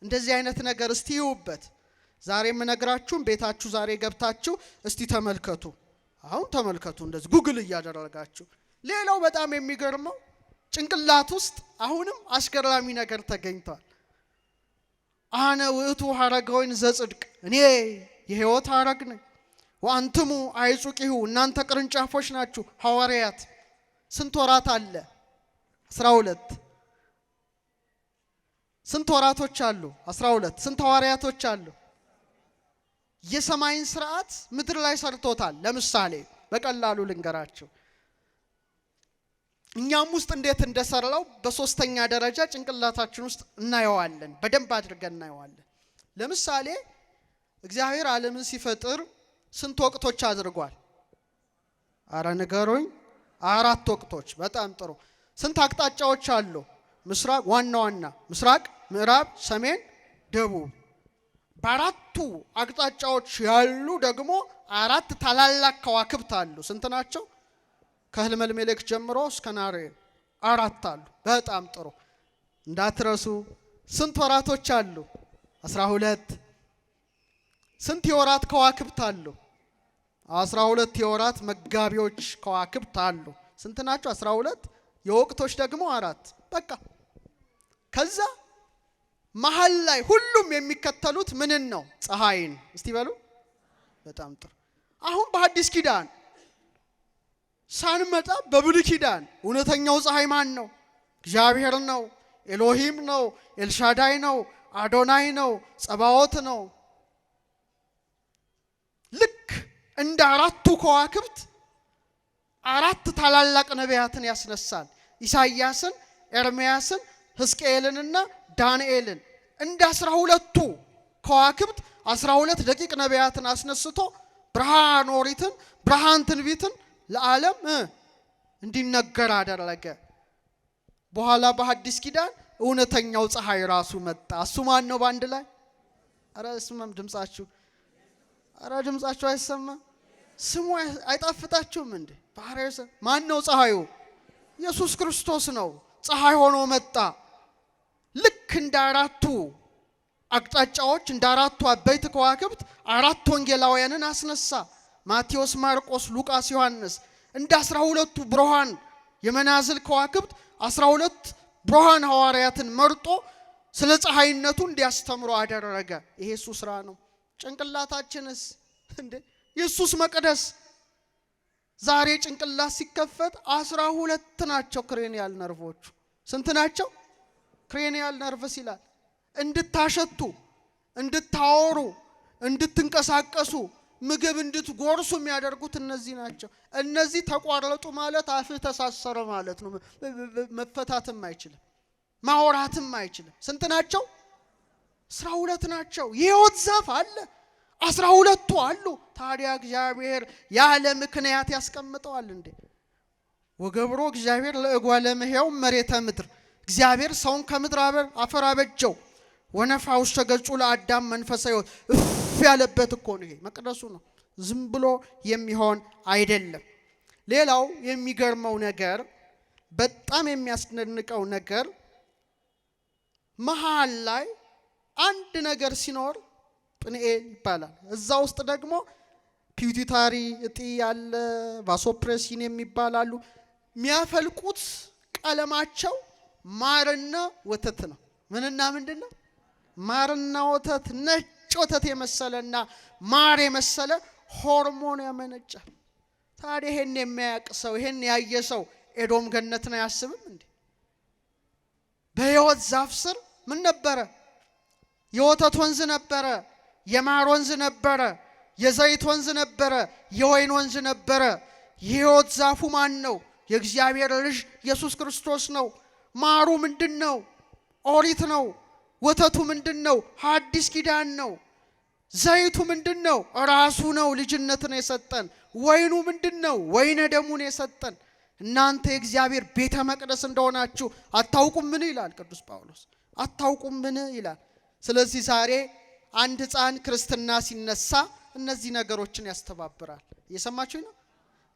እንደዚህ አይነት ነገር እስቲ ይዩበት። ዛሬ የምነግራችሁም ቤታችሁ ዛሬ ገብታችሁ እስቲ ተመልከቱ። አሁን ተመልከቱ እንደዚህ ጉግል እያደረጋችሁ። ሌላው በጣም የሚገርመው ጭንቅላት ውስጥ አሁንም አስገራሚ ነገር ተገኝቷል። አነ ውእቱ ሐረገ ወይን ዘጽድቅ፣ እኔ የሕይወት ሐረግ ነኝ። ወአንትሙ አይጹቂሁ፣ እናንተ ቅርንጫፎች ናችሁ ሐዋርያት። ስንት ወራት አለ? 12። ስንት ወራቶች አሉ? 12። ስንት ሐዋርያቶች አሉ? የሰማይን ስርዓት ምድር ላይ ሰርቶታል። ለምሳሌ በቀላሉ ልንገራችሁ። እኛም ውስጥ እንዴት እንደሰራው በሶስተኛ ደረጃ ጭንቅላታችን ውስጥ እናየዋለን። በደንብ አድርገን እናየዋለን። ለምሳሌ እግዚአብሔር ዓለምን ሲፈጥር ስንት ወቅቶች አድርጓል? አረ ንገሩኝ። 4 ወቅቶች። በጣም ጥሩ። ስንት አቅጣጫዎች አሉ? ምስራቅ፣ ዋና ምስራቅ፣ ምዕራብ፣ ሰሜን፣ ደቡብ። በአራቱ አቅጣጫዎች ያሉ ደግሞ 4 ታላላቅ ከዋክብት አሉ። ስንት ናቸው? ከህልመል መለክ ጀምሮ እስከ ናሬ 4 አሉ። በጣም ጥሩ እንዳትረሱ። ስንት ወራቶች አሉ? 12። ስንት የወራት ከዋክብት አሉ? 12 የወራት መጋቢዎች ከዋክብት አሉ። ስንት ናቸው? 12። የወቅቶች ደግሞ 4። በቃ ከዛ መሃል ላይ ሁሉም የሚከተሉት ምንን ነው? ፀሐይን። እስቲ በሉ። በጣም ጥሩ። አሁን በሐዲስ ኪዳን ሳንመጣ በብሉይ ኪዳን እውነተኛው ፀሐይ ማን ነው? እግዚአብሔር ነው። ኤሎሂም ነው። ኤልሻዳይ ነው። አዶናይ ነው። ጸባዖት ነው። ልክ እንደ 4ቱ ከዋክብት 4 ታላላቅ ነቢያትን ያስነሳል። ኢሳይያስን፣ ኤርምያስን፣ ሕዝቅኤልንና ዳንኤልን። እንደ 12ቱ ከዋክብት 12 ደቂቅ ነቢያትን አስነስቶ ብርሃን ኦሪትን ብርሃን ትንቢትን ለዓለም እንዲነገር አደረገ። በኋላ በሐዲስ ኪዳን እውነተኛው ፀሐይ ራሱ መጣ። እሱ ማን ነው? ባንድ ላይ አረ ስሙም ድምጻችሁ አይሰማ? ስሙ አይጣፍጣችሁም እንዴ? ባህሪያው ማን ነው? ፀሐዩ ኢየሱስ ክርስቶስ ነው። ፀሐይ ሆኖ መጣ። ልክ እንደ 4ቱ አቅጣጫዎች እንደ 4ቱ አበይት ከዋክብት 4 ወንጌላውያንን አስነሳ። ማቴዎስ፣ ማርቆስ፣ ሉቃስ፣ ዮሐንስ። እንደ 12ቱ ብርሃን የመናዝል ከዋክብት 12 ብርሃን ሐዋርያትን መርጦ ስለ ፀሐይነቱ እንዲያስተምሩ አደረገ። ይሄ እሱ ስራ ነው። ጭንቅላታችንስ እንዴ ኢየሱስ መቅደስ። ዛሬ ጭንቅላት ሲከፈት 12 ናቸው ክሬኒያል ነርቮቹ። ስንት ናቸው? ክሬኒያል ነርቭስ ይላል። እንድታሸቱ፣ እንድታወሩ፣ እንድትንቀሳቀሱ፣ ምግብ እንድትጎርሱ የሚያደርጉት እነዚህ ናቸው። እነዚህ ተቋረጡ ማለት አፍህ ተሳሰረ ማለት ነው። መፈታትም አይችልም፣ ማውራትም አይችልም። ስንት ናቸው? 12 ናቸው። የሕይወት ዛፍ አለ፣ 12ቱ አሉ። ታዲያ እግዚአብሔር ያለ ምክንያት ያስቀምጠዋል እንዴ? ወገብሮ እግዚአብሔር ለእጓለ እመሕያው መሬተ ምድር። እግዚአብሔር ሰውን ከምድር አፈር አበጀው። ወነፋ ውስተ ገጹ ለአዳም መንፈሰ ሕይወት እፍ ያለበት እኮ ነው። ይሄ መቅደሱ ነው። ዝም ብሎ የሚሆን አይደለም። ሌላው የሚገርመው ነገር፣ በጣም የሚያስደንቀው ነገር መሃል ላይ አንድ ነገር ሲኖር ጵንኤል ይባላል። እዛ ውስጥ ደግሞ ፒዩቲታሪ እጢ ያለ ቫሶፕሬሲን የሚባላሉ የሚያፈልቁት ቀለማቸው ማርና ወተት ነው። ምንና ምንድነው? ማርና ወተት፣ ነጭ ወተት የመሰለና ማር የመሰለ ሆርሞን ያመነጫል። ታዲያ ይሄን የሚያውቅ ሰው ይሄን ያየ ሰው ኤዶም ገነትን አያስብም እንዴ? በሕይወት ዛፍ ስር ምን ነበረ? የወተት ወንዝ ነበረ፣ የማር ወንዝ ነበረ፣ የዘይት ወንዝ ነበረ፣ የወይን ወንዝ ነበረ። የሕይወት ዛፉ ማን ነው? የእግዚአብሔር ልጅ ኢየሱስ ክርስቶስ ነው። ማሩ ምንድነው? ኦሪት ነው። ወተቱ ምንድነው? ሐዲስ ኪዳን ነው። ዘይቱ ምንድነው? ራሱ ነው ልጅነትን የሰጠን። ወይኑ ምንድነው? ወይነ ደሙን የሰጠን። እናንተ የእግዚአብሔር ቤተ መቅደስ እንደሆናችሁ አታውቁም ምን ይላል ቅዱስ ጳውሎስ? አታውቁም ምን ይላል? ስለዚህ ዛሬ አንድ ሕፃን ክርስትና ሲነሳ እነዚህ ነገሮችን ያስተባብራል። እየሰማችሁኝ ነው?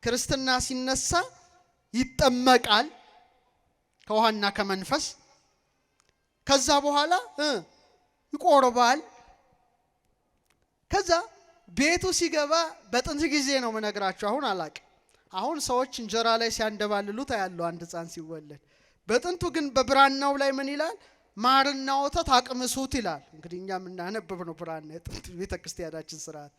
ክርስትና ሲነሳ ይጠመቃል ከውሃና ከመንፈስ። ከዛ በኋላ ይቆርባል። ከዛ ቤቱ ሲገባ በጥንት ጊዜ ነው መነግራችሁ፣ አሁን አላቅ። አሁን ሰዎች እንጀራ ላይ ሲያንደባልሉት ያለው አንድ ሕፃን ሲወለድ። በጥንቱ ግን በብራናው ላይ ምን ይላል? ማርና ወተት አቅምሱት ይላል። እንግዲህ እኛ የምናነበብ ነው ብራና፣ የጥንት ቤተክርስቲያናችን ስርዓት።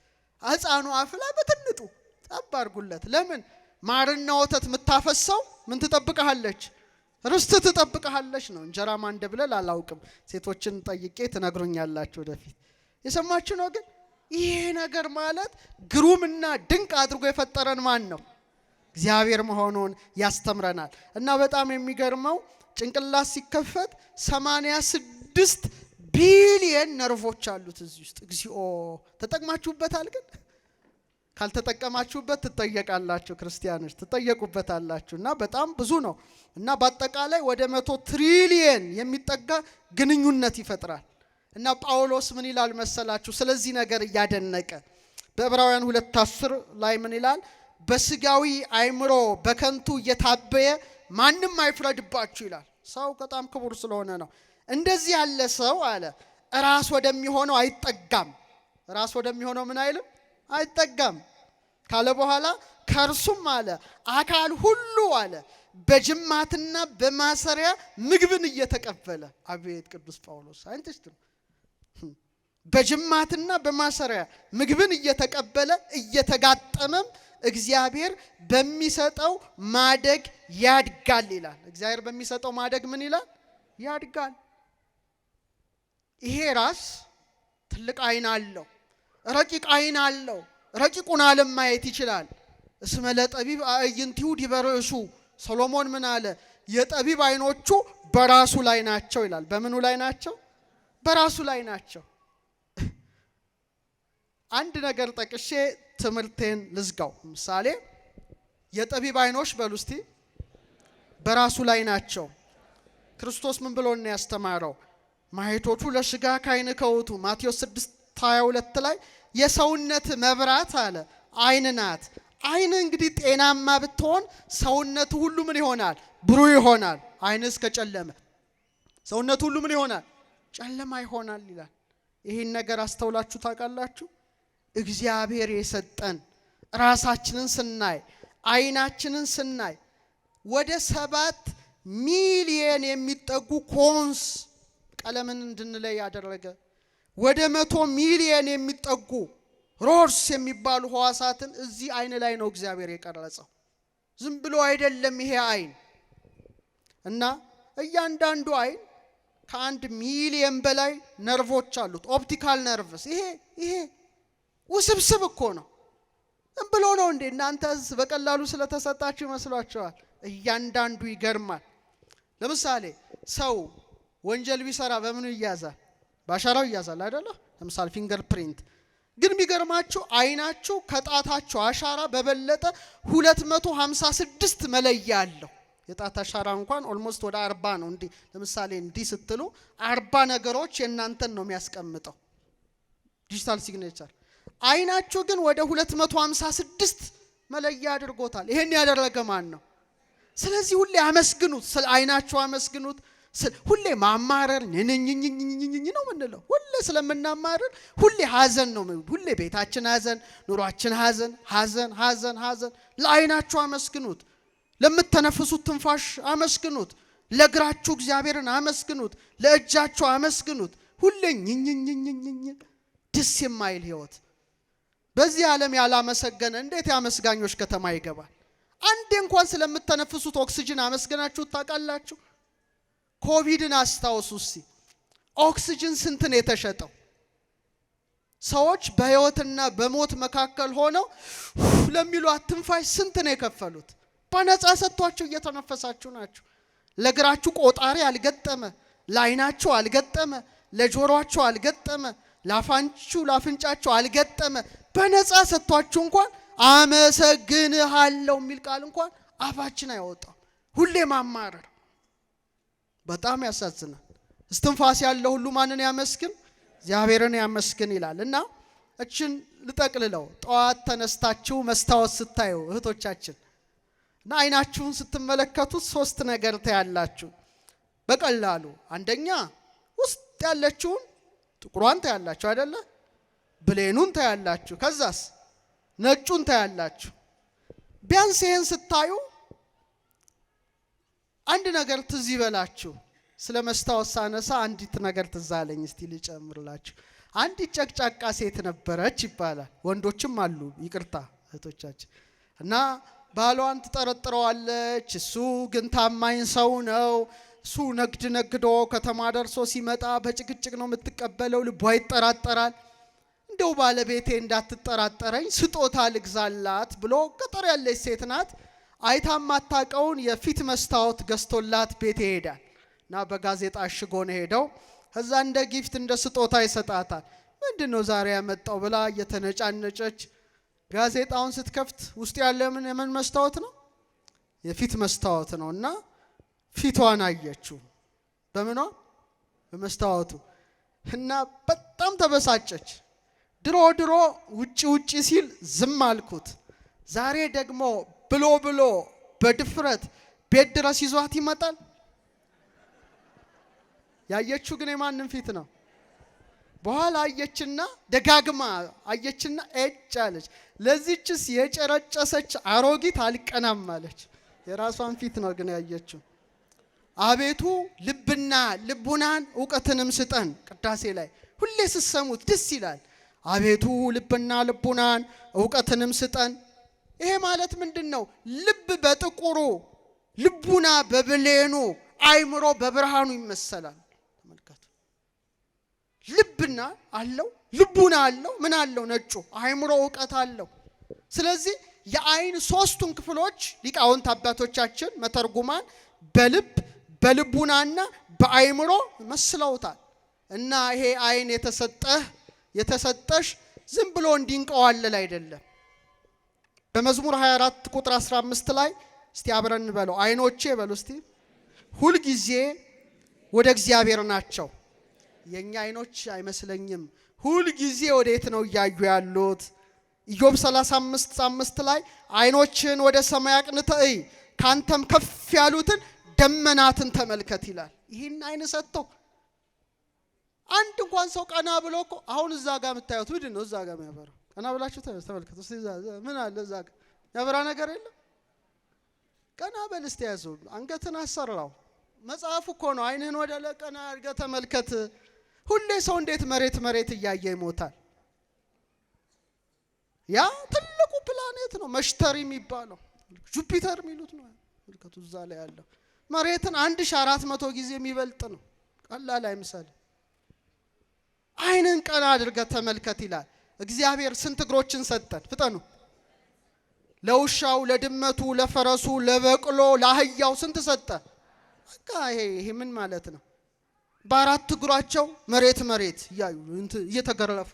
ሕፃኑ አፍላ በትንጡ ጠብ አድርጉለት። ለምን? ማርና ወተት የምታፈሰው ምን ትጠብቀሃለች? ርስት ትጠብቀሃለች ነው። እንጀራ ማንደብለል አላውቅም፣ ሴቶችን ጠይቄ ትነግሩኛላችሁ ወደፊት። የሰማችሁ ነው። ግን ይሄ ነገር ማለት ግሩምና ድንቅ አድርጎ የፈጠረን ማን ነው? እግዚአብሔር መሆኑን ያስተምረናል። እና በጣም የሚገርመው ጭንቅላት ሲከፈት 86 ቢሊየን ነርቮች አሉት እዚህ ውስጥ። እግዚኦ! ተጠቅማችሁበታል? ግን ካልተጠቀማችሁበት ትጠየቃላችሁ። ክርስቲያኖች ትጠየቁበታላችሁ። እና በጣም ብዙ ነው። እና በአጠቃላይ ወደ 100 ትሪሊየን የሚጠጋ ግንኙነት ይፈጥራል። እና ጳውሎስ ምን ይላል መሰላችሁ? ስለዚህ ነገር እያደነቀ በዕብራውያን 2:10 ላይ ምን ይላል? በስጋዊ አእምሮ በከንቱ እየታበየ ማንም አይፍረድባችሁ ይላል። ሰው በጣም ክቡር ስለሆነ ነው። እንደዚህ ያለ ሰው አለ ራስ ወደሚሆነው አይጠጋም። ራስ ወደሚሆነው ምን አይልም? አይጠጋም ካለ በኋላ ከእርሱም አለ አካል ሁሉ አለ በጅማትና በማሰሪያ ምግብን እየተቀበለ። አቤት ቅዱስ ጳውሎስ ሳይንቲስት ነው። በጅማትና በማሰሪያ ምግብን እየተቀበለ እየተጋጠመም እግዚአብሔር በሚሰጠው ማደግ ያድጋል ይላል። እግዚአብሔር በሚሰጠው ማደግ ምን ይላል? ያድጋል። ይሄ ራስ ትልቅ አይን አለው፣ ረቂቅ አይን አለው። ረቂቁን ዓለም ማየት ይችላል። እስመ ለጠቢብ አዕይንቲሁ ዲበ ርእሱ። ሰሎሞን ምን አለ? የጠቢብ አይኖቹ በራሱ ላይ ናቸው ይላል። በምኑ ላይ ናቸው? በራሱ ላይ ናቸው። አንድ ነገር ጠቅሼ ትምህርቴን ልዝጋው። ምሳሌ የጠቢብ አይኖች በሉ እስቲ በራሱ ላይ ናቸው። ክርስቶስ ምን ብሎ ነው ያስተማረው? ማየቶቹ ለስጋ ካይን ከውቱ ማቴዎስ 6:22 ላይ የሰውነት መብራት አለ አይን ናት። አይን እንግዲህ ጤናማ ብትሆን ሰውነት ሁሉ ምን ይሆናል? ብሩህ ይሆናል። አይንስ ከጨለመ ሰውነት ሁሉ ምን ይሆናል? ጨለማ ይሆናል ይላል። ይሄን ነገር አስተውላችሁ ታውቃላችሁ? እግዚአብሔር የሰጠን ራሳችንን ስናይ አይናችንን ስናይ ወደ 7 ሚሊየን የሚጠጉ ኮንስ ቀለምን እንድንለይ ያደረገ፣ ወደ 100 ሚሊየን የሚጠጉ ሮርስ የሚባሉ ህዋሳትን እዚህ አይን ላይ ነው እግዚአብሔር የቀረጸው። ዝም ብሎ አይደለም ይሄ አይን። እና እያንዳንዱ አይን ከ1 ሚሊየን በላይ ነርቮች አሉት። ኦፕቲካል ነርቭስ። ይሄ ውስብስብ እኮ ነው። ዝም ብሎ ነው እንዴ? እናንተ በቀላሉ ስለተሰጣችሁ ይመስሏችኋል? እያንዳንዱ ይገርማል። ለምሳሌ ሰው ወንጀል ቢሰራ በምኑ ይያዛል? ባሻራው ይያዛል አይደለ? ለምሳሌ ፊንገር ፕሪንት። ግን የሚገርማችሁ አይናችሁ ከጣታችሁ አሻራ በበለጠ 256 መለያ አለው። የጣት አሻራ እንኳን ኦልሞስት ወደ 40 ነው። እንዲህ ለምሳሌ እንዲህ ስትሉ 40 ነገሮች የእናንተን ነው የሚያስቀምጠው ዲጂታል ሲግኔቸር። አይናችሁ ግን ወደ 256 መለያ አድርጎታል። ይሄን ያደረገ ማን ነው? ስለዚህ ሁሌ አመስግኑት፣ ስለ አይናችሁ አመስግኑት፣ ሁሌ ማማረር ንንኝኝኝኝ ነው ምንለው። ሁሌ ስለምናማረር ሁሌ ሐዘን ነው። ሁሌ ቤታችን ሐዘን፣ ኑሯችን ሐዘን ሐዘን ሐዘን ሐዘን። ለዓይናችሁ አመስግኑት፣ ለምትተነፍሱት ትንፋሽ አመስግኑት፣ ለእግራችሁ እግዚአብሔርን አመስግኑት፣ ለእጃችሁ አመስግኑት። ሁሌ ኝኝኝኝኝ ደስ የማይል ህይወት። በዚህ ዓለም ያላመሰገነ እንዴት ያመስጋኞች ከተማ ይገባል? አንዴ እንኳን ስለምትተነፍሱት ኦክሲጅን አመስገናችሁ ታውቃላችሁ? ኮቪድን አስታውሱ እስቲ። ኦክሲጅን ስንት ነው የተሸጠው? ሰዎች በህይወትና በሞት መካከል ሆነው ለሚሏት ትንፋሽ ስንት ነው የከፈሉት? በነፃ ሰጥቷችሁ እየተነፈሳችሁ ናችሁ። ለእግራችሁ ቆጣሪ አልገጠመ፣ ለዓይናችሁ አልገጠመ፣ ለጆሮአችሁ አልገጠመ፣ ለአፍንጫችሁ አልገጠመ። በነፃ ሰጥቷችሁ እንኳን አመሰግንሃለሁ የሚል ቃል እንኳን አፋችን አይወጣም። ሁሌ ማማረር በጣም ያሳዝናል። እስትንፋስ ያለው ሁሉ ማንን ያመስግን? እግዚአብሔርን ያመስግን ይላል። እና እችን ልጠቅልለው። ጠዋት ተነስታችሁ መስታወት ስታዩ እህቶቻችን እና አይናችሁን ስትመለከቱት ሶስት ነገር ታያላችሁ በቀላሉ። አንደኛ ውስጥ ያለችውን ጥቁሯን ታያላችሁ አይደለ? ብሌኑን ታያላችሁ። ከዛስ ነጩን ታያላችሁ። ቢያንስ ይሄን ስታዩ አንድ ነገር ትዝ ይበላችሁ። ስለ መስታወት ሳነሳ አንዲት ነገር ትዝ አለኝ። እስቲ ልጨምርላችሁ። አንዲት ጨቅጫቃ ሴት ነበረች ይባላል። ወንዶችም አሉ፣ ይቅርታ እህቶቻችን። እና ባሏን ትጠረጥረዋለች። እሱ ግን ታማኝ ሰው ነው። እሱ ነግዶ ከተማ ደርሶ ሲመጣ በጭቅጭቅ ነው የምትቀበለው። ልቧ ይጠራጠራል። እንደው ባለቤቴ እንዳትጠራጠረኝ ስጦታ ልግዛላት ብሎ ገጠር ያለች ሴት ናት። አይታ ማታቀውን የፊት መስታወት ገዝቶላት ቤት ይሄዳል። እና በጋዜጣ አሽጎ ነው ሄደው። ከዛ እንደ ጊፍት እንደ ስጦታ ይሰጣታል። ምንድነው ዛሬ ያመጣው ብላ እየተነጫነጨች ጋዜጣውን ስትከፍት ውስጥ ያለ ምን መስታወት ነው? የፊት መስታወት ነው። እና ፊቷን አየችው። በምኗ? በመስታወቱ። እና በጣም ተበሳጨች። ድሮ ውጪ ሲል ዝም አልኩት፣ ዛሬ ደግሞ ብሎ በድፍረት ቤት ድረስ ይዟት ይመጣል። ያየችው ግን የማንን ፊት ነው? በኋላ አየችና ደጋግማ አየችና እጭ አለች። ለዚህችስ የጨረጨሰች አሮጊት አልቀናም አለች። የራሷን ፊት ነው ግን ያየችው። አቤቱ ልብና ልቡናን ዕውቀትንም ስጠን። ቅዳሴ ላይ ሁሌ ስትሰሙት ደስ ይላል። አቤቱ ልብና ልቡናን ዕውቀትንም ስጠን። ይሄ ማለት ምንድነው? ልብ በጥቁሩ፣ ልቡና በብሌኑ፣ አይምሮ በብርሃኑ ይመሰላል። ተመልከቱ። ልብና አለው፣ ልቡና አለው፣ ምን አለው? ነጩ አይምሮ ዕውቀት አለው። ስለዚህ የአይን ሶስቱን ክፍሎች ሊቃውንት አባቶቻችን መተርጉማን በልብ በልቡናና በአይምሮ መስለውታል። እና ይሄ አይን የተሰጠሽ ዝም ብሎ እንዲንቀዋለል አይደለም። በመዝሙር 24 ቁጥር 15 ላይ እስቲ አብረን በለው። አይኖቼ በሉ እስቲ ሁል ጊዜ ወደ እግዚአብሔር ናቸው። የኛ አይኖች አይመስለኝም ሁል ጊዜ ወዴት ነው እያዩ ያሉት? ኢዮብ 35:5 ላይ አይኖችን ወደ ሰማይ አቅንተህ እይ፣ ካንተም ከፍ ያሉትን ደመናትን ተመልከት ይላል። ይሄን አይን ሰጥቶ አንድ እንኳን ሰው ቀና ብሎ እኮ አሁን እዛ ጋር የምታዩት ምንድን ነው? እዛ ጋር የሚያበራው ቀና ብላችሁ ተመልከቱ። ምን አለ እዛ ጋር ያበራ ነገር የለም? ቀና በል እስቲ ያዘው፣ አንገትን አሰራው። መጽሐፉ እኮ ነው አይንህን ወደ ለቀና አድርገህ ተመልከት። ሁሌ ሰው እንዴት መሬት እያየ ይሞታል? ያ ትልቁ ፕላኔት ነው መሽተሪ የሚባለው ጁፒተር የሚሉት ነው። መልከቱ እዛ ላይ ያለው መሬትን 1400 ጊዜ የሚበልጥ ነው። ቀላል አይምሰል። አይንን ቀና አድርገህ ተመልከት ይላል። እግዚአብሔር ስንት እግሮችን ሰጠን? ፍጠኑ። ለውሻው፣ ለድመቱ፣ ለፈረሱ፣ ለበቅሎ፣ ለአህያው ስንት ሰጠ? በቃ ይሄ ምን ማለት ነው? በአራት እግራቸው መሬት እያዩ እየተገረፉ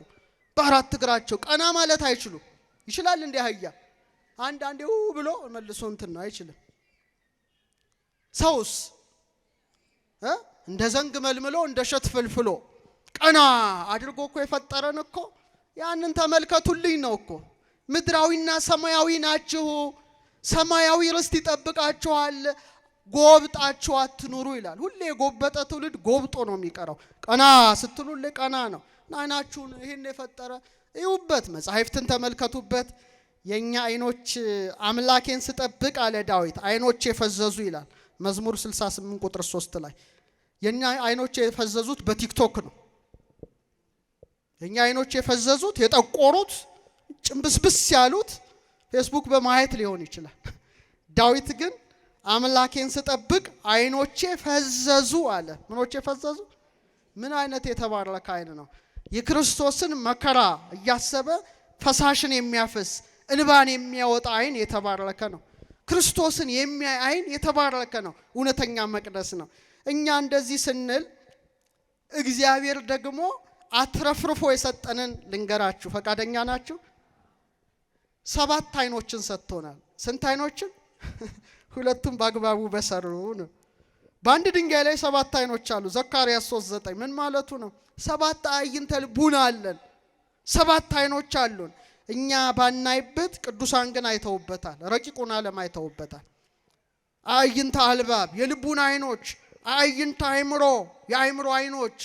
በአራት እግራቸው ቀና ማለት አይችሉ። ይችላል እንደ አህያ አንዳንዴው ብሎ መልሶ እንትን ነው አይችልም። ሰውስ እንደ ዘንግ መልምሎ እንደ ሸት ፍልፍሎ ቀና አድርጎ እኮ የፈጠረን እኮ ያንን ተመልከቱልኝ ነው እኮ። ምድራዊና ሰማያዊ ናችሁ። ሰማያዊ ርስት ይጠብቃችኋል። ጎብጣችሁ አትኑሩ ይላል። ሁሌ የጎበጠ ትውልድ ጎብጦ ነው የሚቀረው። ቀና ስትሉ ሁሌ ቀና ነው። አይናችሁን ይሄን የፈጠረ እዩበት፣ መጻሕፍትን ተመልከቱበት። የኛ አይኖች አምላኬን ስጠብቅ አለ ዳዊት አይኖች የፈዘዙ ይላል መዝሙር 68 ቁጥር 3 ላይ። የኛ አይኖች የፈዘዙት በቲክቶክ ነው። የኛ አይኖች የፈዘዙት የጠቆሩት ጭምብስብስ ያሉት ፌስቡክ በማየት ሊሆን ይችላል። ዳዊት ግን አምላኬን ስጠብቅ አይኖቼ ፈዘዙ አለ። ምኖቼ ፈዘዙ? ምን አይነት የተባረከ አይን ነው! የክርስቶስን መከራ እያሰበ ፈሳሽን የሚያፈስ እንባን የሚያወጣ አይን የተባረከ ነው። ክርስቶስን የሚያይ አይን የተባረከ ነው። እውነተኛ መቅደስ ነው። እኛ እንደዚህ ስንል እግዚአብሔር ደግሞ አትረፍርፎ የሰጠንን ልንገራችሁ። ፈቃደኛ ናችሁ? 7 አይኖችን ሰጥቶናል። ስንት አይኖችን? ሁለቱም በአግባቡ በሰሩ ነው። በአንድ ድንጋይ ላይ 7 አይኖች አሉ። ዘካርያስ 3:9 ምን ማለቱ ነው? 7 አዕይንተ ልቡና አለን። 7 አይኖች አሉን። እኛ ባናይበት ቅዱሳን ግን አይተውበታል። ረቂቁን ዓለም አይተውበታል። አዕይንተ አልባብ የልቡና አይኖች፣ አዕይንተ አእምሮ የአእምሮ አይኖች፣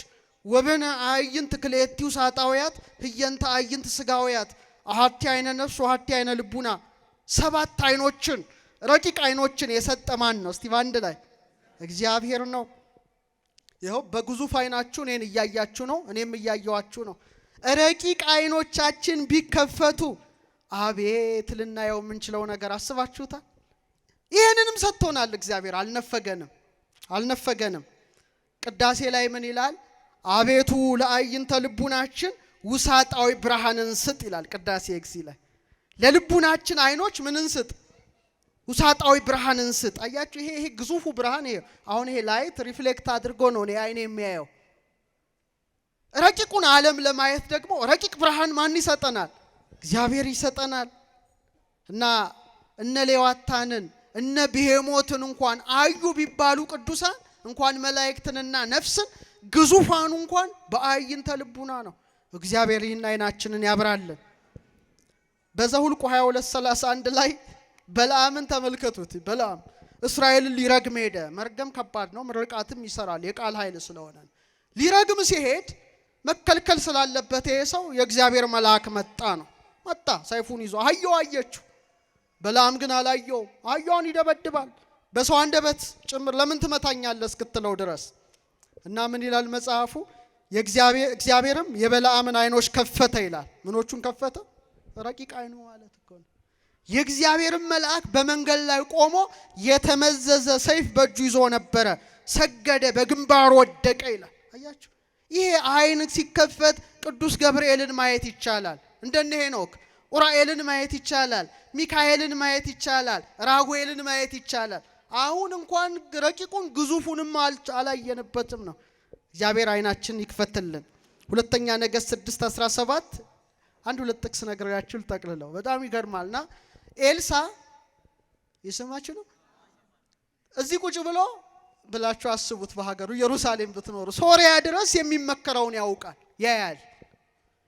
ወበነ አዕይንት ክልኤቲው ሳጣውያት ህየንተ አዕይንት ስጋውያት አሐቲ አይነ ነፍስ ወሐቲ አይነ ልቡና። 7 አይኖችን ረቂቅ አይኖችን የሰጠ ማን ነው? እስቲ ባንድ ላይ እግዚአብሔር ነው። ይኸው በግዙፍ አይናችሁ እኔን እያያችሁ ነው፣ እኔም እያየዋችሁ ነው። ረቂቅ አይኖቻችን ቢከፈቱ አቤት ልናየው የምንችለው ነገር አስባችሁታል? ይህንንም ሰጥቶናል እግዚአብሔር። አልነፈገንም። ቅዳሴ ላይ ምን ይላል? አቤቱ ለአዕይንተ ልቡናችን ውሳጣዊ ብርሃንን ስጥ ይላል ቅዳሴ እግዚ ላይ። ለልቡናችን አይኖች ምንን ስጥ? ውሳጣዊ ብርሃንን ስጥ። አያችሁ፣ ይሄ ግዙፉ ብርሃን ይሄ አሁን ይሄ ላይት ሪፍሌክት አድርጎ ነው አይኔ የሚያየው። ረቂቁን ዓለም ለማየት ደግሞ ረቂቅ ብርሃን ማን ይሰጠናል? እግዚአብሔር ይሰጠናል። እና እነ ሌዋታንን እነ ብሄሞትን እንኳን አዩ ቢባሉ ቅዱሳን እንኳን መላእክትንና ነፍስን ግዙፋኑ እንኳን በአዕይንተ ልቡና ነው። እግዚአብሔር ይህን አይናችንን ያብራልን። በዘኍልቍ 22:31 ላይ በለዓምን ተመልከቱት። በለዓም እስራኤልን ሊረግም ሄደ። መርገም ከባድ ነው፣ ምርቃትም ይሰራል የቃል ኃይል ስለሆነ። ሊረግም ሲሄድ መከልከል ስላለበት ይሄ ሰው የእግዚአብሔር መልአክ መጣ ሰይፉን ይዞ። አህያው አየችው። በለዓም ግን አላየው። አህያውን ይደበድባል በሰው አንደበት ጭምር። ለምን ትመታኛለህ እስክትለው ድረስ። እና ምን ይላል መጽሐፉ? እግዚአብሔርም የበለዓምን አይኖች ከፈተ ይላል። ምኖቹን ከፈተ? ረቂቅ አይኑ ማለት እኮ ነው። የእግዚአብሔርን መልአክ በመንገድ ላይ ቆሞ የተመዘዘ ሰይፍ በእጁ ይዞ ነበረ። ሰገደ፣ በግንባሩ ወደቀ ይላል። አያችሁ፣ ይሄ አይን ሲከፈት ቅዱስ ገብርኤልን ማየት ይቻላል። እንደነ ሄኖክ ኡራኤልን ማየት ይቻላል። ሚካኤልን ማየት ይቻላል። ራጉኤልን ማየት ይቻላል። አሁን እንኳን ረቂቁን ግዙፉንም አላየንበትም ነው። እግዚአብሔር አይናችን ይክፈትልን። ሁለተኛ ነገሥት 6:17 አንድ ሁለት ጥቅስ ነግሬያችሁ ልጠቅልለው። በጣም ይገርማልና ኤልሳ ይሰማችሁ ነው። እዚህ ቁጭ ብሎ ብላችሁ አስቡት፣ በሀገሩ ኢየሩሳሌም ብትኖሩ ሶሪያ ድረስ የሚመከረውን ያውቃል፣ ያያል።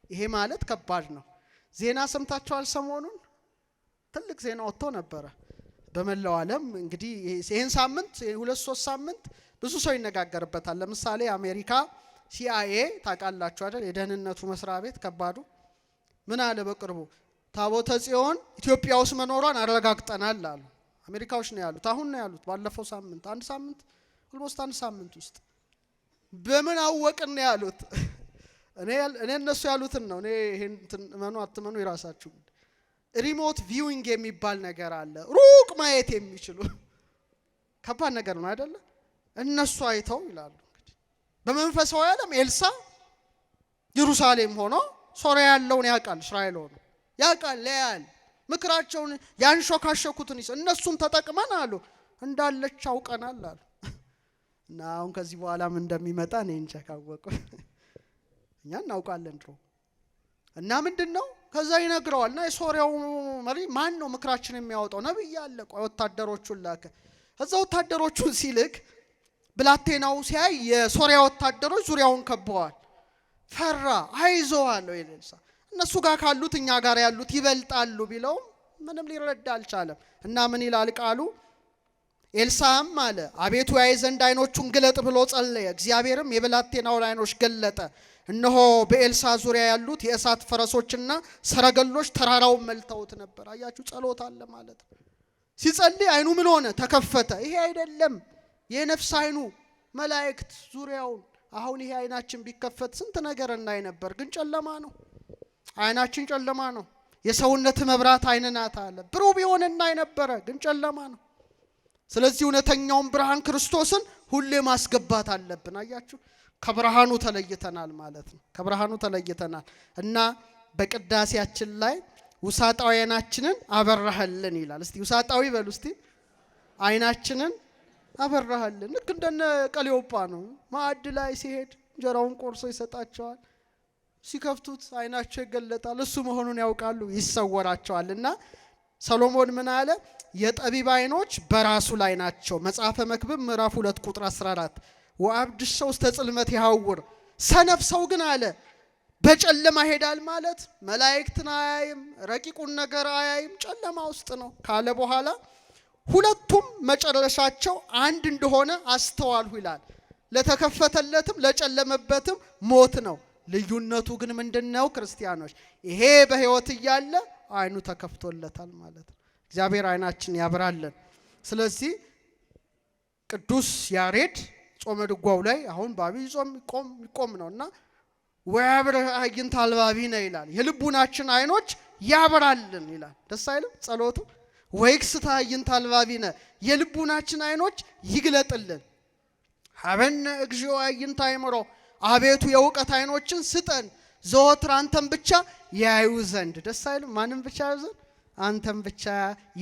ይሄ ማለት ከባድ ነው። ዜና ሰምታችኋል? ሰሞኑን ትልቅ ዜና ወጥቶ ነበረ በመላው ዓለም። እንግዲህ ይሄን ሳምንት 2-3 ሳምንት ብዙ ሰው ይነጋገርበታል። ለምሳሌ አሜሪካ ሲአይኤ ታውቃላችሁ አይደል? የደህንነቱ መስሪያ ቤት ከባዱ ምን አለ በቅርቡ? ታቦተ ጽዮን ኢትዮጵያ ውስጥ መኖሯን አረጋግጠናል አሉ። አሜሪካዎች ነው ያሉት። አሁን ነው ያሉት። ባለፈው ሳምንት አንድ ሳምንት ውስጥ በምን አወቅን ነው ያሉት? እኔ እነሱ ያሉትን ነው። እኔ ይሄን መኑ አትመኑ ይራሳችሁ። ሪሞት ቪዊንግ የሚባል ነገር አለ። ሩቅ ማየት የሚችሉ ከባድ ነገር ነው አይደለ? እነሱ አይተው ይላሉ። እንግዲህ በመንፈሳዊ ዓለም ኤልሳ ኢየሩሳሌም ሆኖ ሶሪያ ያለውን ያውቃል። እስራኤል ሆኖ ያውቃል፣ ለያል ምክራቸውን ያንሾካሾኩትን እነሱን ተጠቅመን አሉ እንዳለች አውቀናል አሉ። እና አሁን ከዚህ በኋላ ምን እንደሚመጣ እኔ እንጃ። ካወቁ እኛ እናውቃለን ድሮ። እና ምንድነው ከዛ ይነግረዋል። እና የሶሪያው መሪ ማን ነው ምክራችን የሚያወጣው? ነብይ አለ። ቆይ ወታደሮቹን ላከ። እዛ ወታደሮቹን ሲልክ ብላቴናው ሲያይ የሶሪያ ወታደሮች ዙሪያውን ከበዋል። ፈራ። አይዞህ አለው ኤልሳ። እነሱ ጋር ካሉት እኛ ጋር ያሉት ይበልጣሉ ቢለውም ምንም ሊረዳ አልቻለም። እና ምን ይላል ቃሉ? ኤልሳዕም አለ አቤቱ ያይ ዘንድ ዓይኖቹን ግለጥ ብሎ ጸለየ። እግዚአብሔርም የብላቴናውን ዓይኖች ገለጠ። እነሆ በኤልሳዕ ዙሪያ ያሉት የእሳት ፈረሶችና ሰረገሎች ተራራውን መልተውት ነበር። አያችሁ፣ ጸሎት አለ ማለት ነው። ሲጸልይ ዓይኑ ምን ሆነ? ተከፈተ። ይሄ አይደለም የነፍስ ዓይኑ መላእክት ዙሪያውን። አሁን ይሄ ዓይናችን ቢከፈት ስንት ነገር እናይ ነበር፣ ግን ጨለማ ነው። ዓይናችን ጨለማ ነው። የሰውነት መብራት ዓይን ናት አለ። ብሩህ ቢሆን እናይ ነበረ፣ ግን ጨለማ ነው። ስለዚህ እውነተኛውን ብርሃን ክርስቶስን ሁሌ ማስገባት አለብን። አያችሁ፣ ከብርሃኑ ተለይተናል ማለት ነው። ከብርሃኑ ተለይተናል እና በቅዳሴያችን ላይ ውሳጣዊ ዓይናችንን አበራህልን ይላል። እስቲ ውሳጣዊ በሉ እስቲ። ዓይናችንን አበራህልን። ልክ እንደነ ቀሌዮጳ ነው። ማዕድ ላይ ሲሄድ እንጀራውን ቆርሶ ይሰጣቸዋል። ሲከፍቱት ዓይናቸው ይገለጣል። እሱ መሆኑን ያውቃሉ፣ ይሰወራቸዋልና ሰሎሞን ምን አለ? የጠቢብ ዓይኖች በራሱ ላይ ናቸው። መጽሐፈ መክብብ ምዕራፍ 2 ቁጥር 14 ወአብድሰ ውስተ ጽልመት ይሐውር። ሰነፍ ሰው ግን አለ በጨለማ ይሄዳል ማለት መላእክትን አያይም፣ ረቂቁን ነገር አያይም፣ ጨለማ ውስጥ ነው ካለ በኋላ ሁለቱም መጨረሻቸው አንድ እንደሆነ አስተዋልሁ ይላል። ለተከፈተለትም ለጨለመበትም ሞት ነው። ልዩነቱ ግን ምንድነው? ክርስቲያኖች ይሄ በሕይወት እያለ ዓይኑ ተከፍቶለታል ማለት ነው። እግዚአብሔር ዓይናችን ያብራልን። ስለዚህ ቅዱስ ያሬድ ጾመ ድጓው ላይ አሁን በዐቢይ ጾም ይቆም ነውና ወያብርህ አዕይንተ አልባቢነ ይላል። የልቡናችን ዓይኖች ያብራልን ይላል። ደስ አይልም ጸሎቱ? ወይክስት አዕይንተ አልባቢነ የልቡናችን ዓይኖች ይግለጥልን። ሀበነ እግዚኦ አዕይንተ አእምሮ አቤቱ የእውቀት ዓይኖችን ስጠን ዘወትር አንተን ብቻ ያዩ ዘንድ። ደስ አይልም? ማንም ብቻ ያዩ ዘንድ? አንተን ብቻ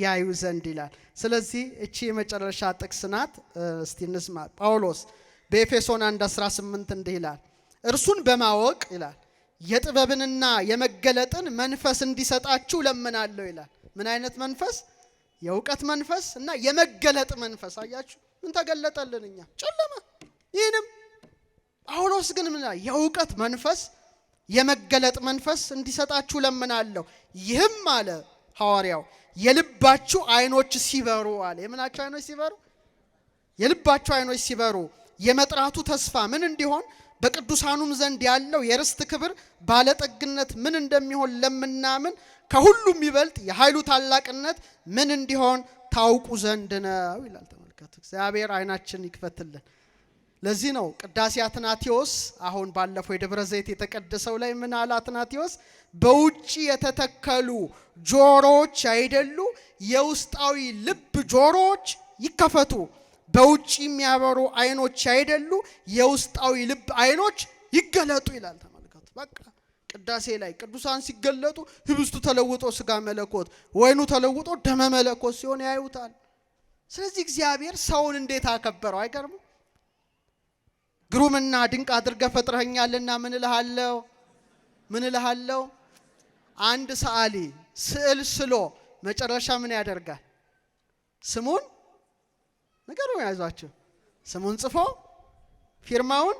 ያዩ ዘንድ ይላል። ስለዚህ እቺ የመጨረሻ ጥቅስ ናት። እስቲ እንስማ። ጳውሎስ በኤፌሶን 1:18 እንዲህ ይላል፣ እርሱን በማወቅ ይላል የጥበብንና የመገለጥን መንፈስ እንዲሰጣችሁ ለምናለሁ ይላል። ምን አይነት መንፈስ? የእውቀት መንፈስ እና የመገለጥ መንፈስ። አያችሁ፣ ምን ተገለጠልን? እኛ ጨለማ። ይህንም ጳውሎስ ግን ምን ይላል? የእውቀት መንፈስ የመገለጥ መንፈስ እንዲሰጣችሁ ለምናለሁ። ይህም አለ ሐዋርያው የልባችሁ ዓይኖች ሲበሩ አለ። የምናችሁ ዓይኖች ሲበሩ? የልባችሁ ዓይኖች ሲበሩ የመጥራቱ ተስፋ ምን እንዲሆን በቅዱሳኑም ዘንድ ያለው የርስት ክብር ባለጠግነት ምን እንደሚሆን ለምናምን ከሁሉም ይበልጥ የኃይሉ ታላቅነት ምን እንዲሆን ታውቁ ዘንድ ነው ይላል። ተመልከቱ፣ እግዚአብሔር ዓይናችን ይክፈትልን። ለዚህ ነው ቅዳሴ አትናቴዎስ አሁን ባለፈው የደብረ ዘይት የተቀደሰው ላይ ምን አለ አትናቴዎስ? በውጪ የተተከሉ ጆሮዎች አይደሉ የውስጣዊ ልብ ጆሮዎች ይከፈቱ፣ በውጪ የሚያበሩ ዓይኖች አይደሉ የውስጣዊ ልብ ዓይኖች ይገለጡ ይላል። ተመልከቱ፣ በቃ ቅዳሴ ላይ ቅዱሳን ሲገለጡ ህብስቱ ተለውጦ ስጋ መለኮት፣ ወይኑ ተለውጦ ደመ መለኮት ሲሆን ያዩታል። ስለዚህ እግዚአብሔር ሰውን እንዴት አከበረው! አይገርም? ግሩምና ድንቅ አድርገህ ፈጥረኸኛልና ምን እልሃለሁ? አንድ ሰዓሊ ስዕል ስሎ መጨረሻ ምን ያደርጋል? ስሙን ነገሩ ያዟቸው፣ ስሙን ጽፎ ፊርማውን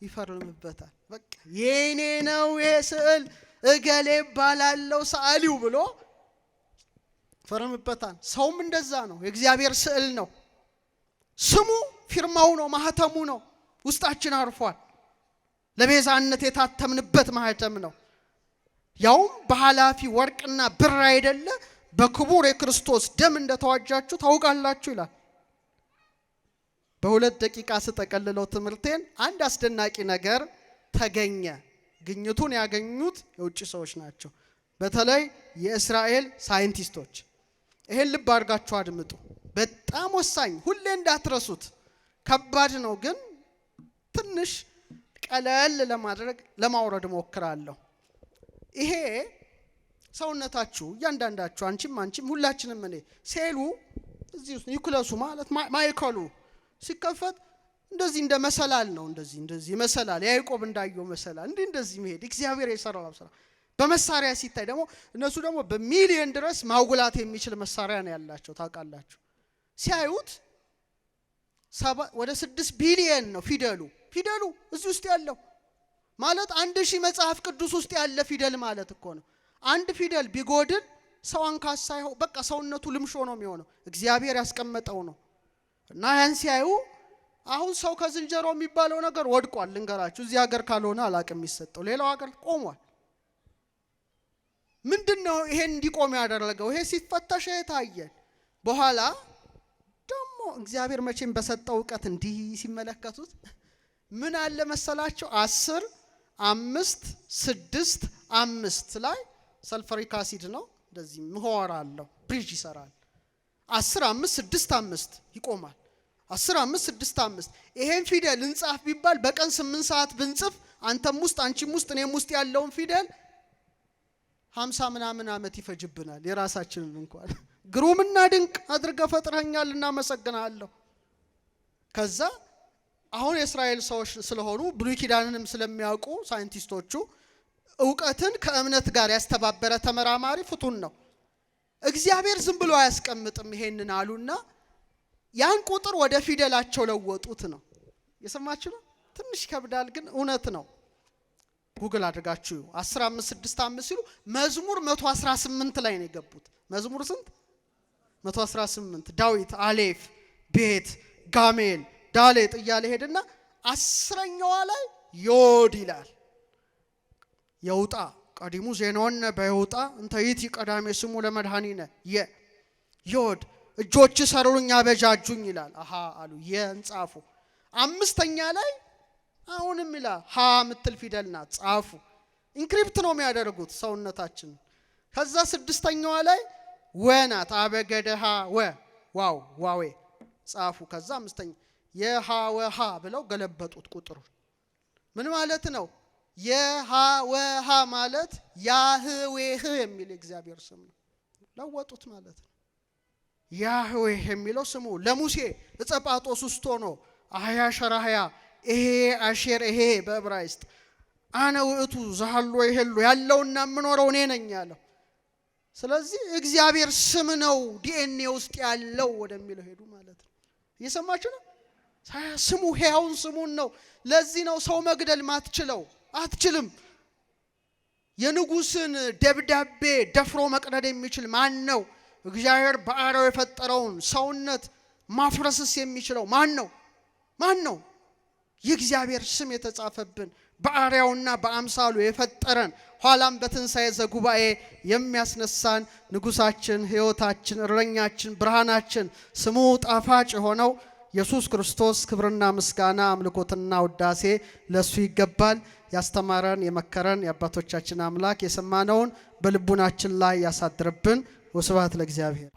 ይፈርምበታል። በቃ የኔ ነው ይሄ ስዕል እገሌ ባላለው ሰዓሊው ብሎ ይፈርምበታል። ሰውም እንደዛ ነው። የእግዚአብሔር ስዕል ነው። ስሙ ፊርማው ነው፣ ማህተሙ ነው። ውስጣችን አርፏል። ለቤዛነት የታተምንበት ማህተም ነው። ያውም በኃላፊ ወርቅና ብር አይደለ በክቡር የክርስቶስ ደም እንደተዋጃችሁ ታውቃላችሁ ይላል። በሁለት ደቂቃ ስጠቀልለው ትምህርቴን አንድ አስደናቂ ነገር ተገኘ። ግኝቱን ያገኙት የውጭ ሰዎች ናቸው፣ በተለይ የእስራኤል ሳይንቲስቶች። ይሄን ልብ አድርጋችሁ አድምጡ። በጣም ወሳኝ፣ ሁሌ እንዳትረሱት። ከባድ ነው ግን ትንሽ ቀለል ለማድረግ ለማውረድ ሞክራለሁ። ይሄ ሰውነታችሁ እያንዳንዳችሁ አንቺም ሁላችንም እኔ ሴሉ እዚህ ውስጥ ኒውክለሱ ማለት ማይከሉ ሲከፈት እንደዚህ እንደ መሰላል ነው። እንደዚህ መሰላል ያዕቆብ እንዳየው መሰላል እንደዚህ መሄድ እግዚአብሔር የሰራው ስራ። በመሳሪያ ሲታይ ደግሞ እነሱ ደግሞ በሚሊዮን ድረስ ማጉላት የሚችል መሳሪያ ነው ያላቸው ታውቃላችሁ። ሲያዩት ወደ 6 ቢሊዮን ነው ፊደሉ እዚህ ውስጥ ያለው ማለት 1000 መጽሐፍ ቅዱስ ውስጥ ያለ ፊደል ማለት እኮ ነው። አንድ ፊደል ቢጎድል ሰው አንካሳ ይሆን፣ በቃ ሰውነቱ ልምሾ ነው የሚሆነው። እግዚአብሔር ያስቀመጠው ነው። እና ያን ሲያዩ አሁን ሰው ከዝንጀሮ የሚባለው ነገር ወድቋል። ልንገራችሁ እዚህ ሀገር ካልሆነ አላቅም የሚሰጠው ሌላው ሀገር ቆሟል። ምንድነው ይሄን እንዲቆም ያደረገው? ይሄ ሲፈተሽ ታየን። በኋላ ደግሞ እግዚአብሔር መቼም በሰጠው ዕውቀት እንዲህ ሲመለከቱት ምን አለ መሰላችሁ 10 5 6 5 ላይ ሰልፈሪክ አሲድ ነው እንደዚህ ምህዋር አለው ብሪጅ ይሰራል። 10 5 6 5 ይቆማል። 10 5 6 5 ይሄን ፊደል እንጻፍ ቢባል በቀን 8 ሰዓት ብንጽፍ አንተም ውስጥ አንቺም ውስጥ እኔም ውስጥ ያለውን ፊደል 50 ምናምን ዓመት ይፈጅብናል። የራሳችንን እንኳን ግሩምና ድንቅ አድርገህ ፈጥረኛል እናመሰግናለሁ። ከዛ አሁን የእስራኤል ሰዎች ስለሆኑ ብሉይ ኪዳንንም ስለሚያውቁ ሳይንቲስቶቹ ዕውቀትን ከእምነት ጋር ያስተባበረ ተመራማሪ ፍቱን ነው። እግዚአብሔር ዝም ብሎ አያስቀምጥም ይሄንን አሉና ያን ቁጥር ወደ ፊደላቸው ለወጡት ነው። የሰማችሁ ነው። ትንሽ ከብዳል ግን እውነት ነው። ጉግል አድርጋችሁ 10 5 6 5 ሲሉ መዝሙር 118 ላይ ነው የገቡት። መዝሙር ስንት? 118 ዳዊት አሌፍ ቤት ጋሜል ዳሌጥ እያለ ሄድና 10ኛዋ ላይ ዮድ ይላል። የውጣ ቀዲሙ ዜናውን በይውጣ እንተ ይእቲ ቀዳሜ ስሙ ለመድኃኒነ ዮድ እጆች ሰሩኝ አበጃጁኝ ይላል። አሃ አሉ የንጻፉ 5ኛ ላይ አሁንም ይላል ሀ ምትል ፊደል ናት ጻፉ። ኢንክሪፕት ነው የሚያደርጉት ሰውነታችን። ከዛ 6ኛዋ ላይ ወናት አበገደሃ ዋው ዋዌ ጻፉ። ከዛ 5ኛ የሃ ወሃ ብለው ገለበጡት ቁጥሩ። ምን ማለት ነው? የሃ ወሃ ማለት ያህዌህ የሚል እግዚአብሔር ስም ነው። ለወጡት ማለት ነው። ያህዌህ የሚለው ስሙ ለሙሴ እጸጳጦስ ውስጥ ሆኖ አህያ ሸራህያ ይሄ አሼር ይሄ በዕብራይስጥ አነ ውእቱ ዘሃሎ ይሄሉ ያለውና የምኖረው እኔ ነኝ ያለው። ስለዚህ እግዚአብሔር ስም ነው ዲኤንኤ ውስጥ ያለው ወደሚለው ሄዱ ማለት ነው። እየሰማችሁ ነው? ስሙ ሕያውን ስሙን ነው። ለዚህ ነው ሰው መግደል ማትችለው አትችልም። የንጉስን ደብዳቤ ደፍሮ መቅደድ የሚችል ማን ነው? እግዚአብሔር በአርአያው የፈጠረውን ሰውነት ማፍረስስ የሚችለው ማን ነው? ማን ነው? የእግዚአብሔር ስም የተጻፈብን በአርአያውና በአምሳሉ የፈጠረን ኋላም በትንሣኤ ዘጉባኤ የሚያስነሳን ንጉሳችን፣ ሕይወታችን፣ እረኛችን፣ ብርሃናችን ስሙ ጣፋጭ የሆነው ኢየሱስ ክርስቶስ ክብርና ምስጋና አምልኮትና ውዳሴ ለሱ ይገባል። ያስተማረን የመከረን የአባቶቻችን አምላክ የሰማነውን በልቡናችን ላይ ያሳድርብን። ወስብሐት ለእግዚአብሔር።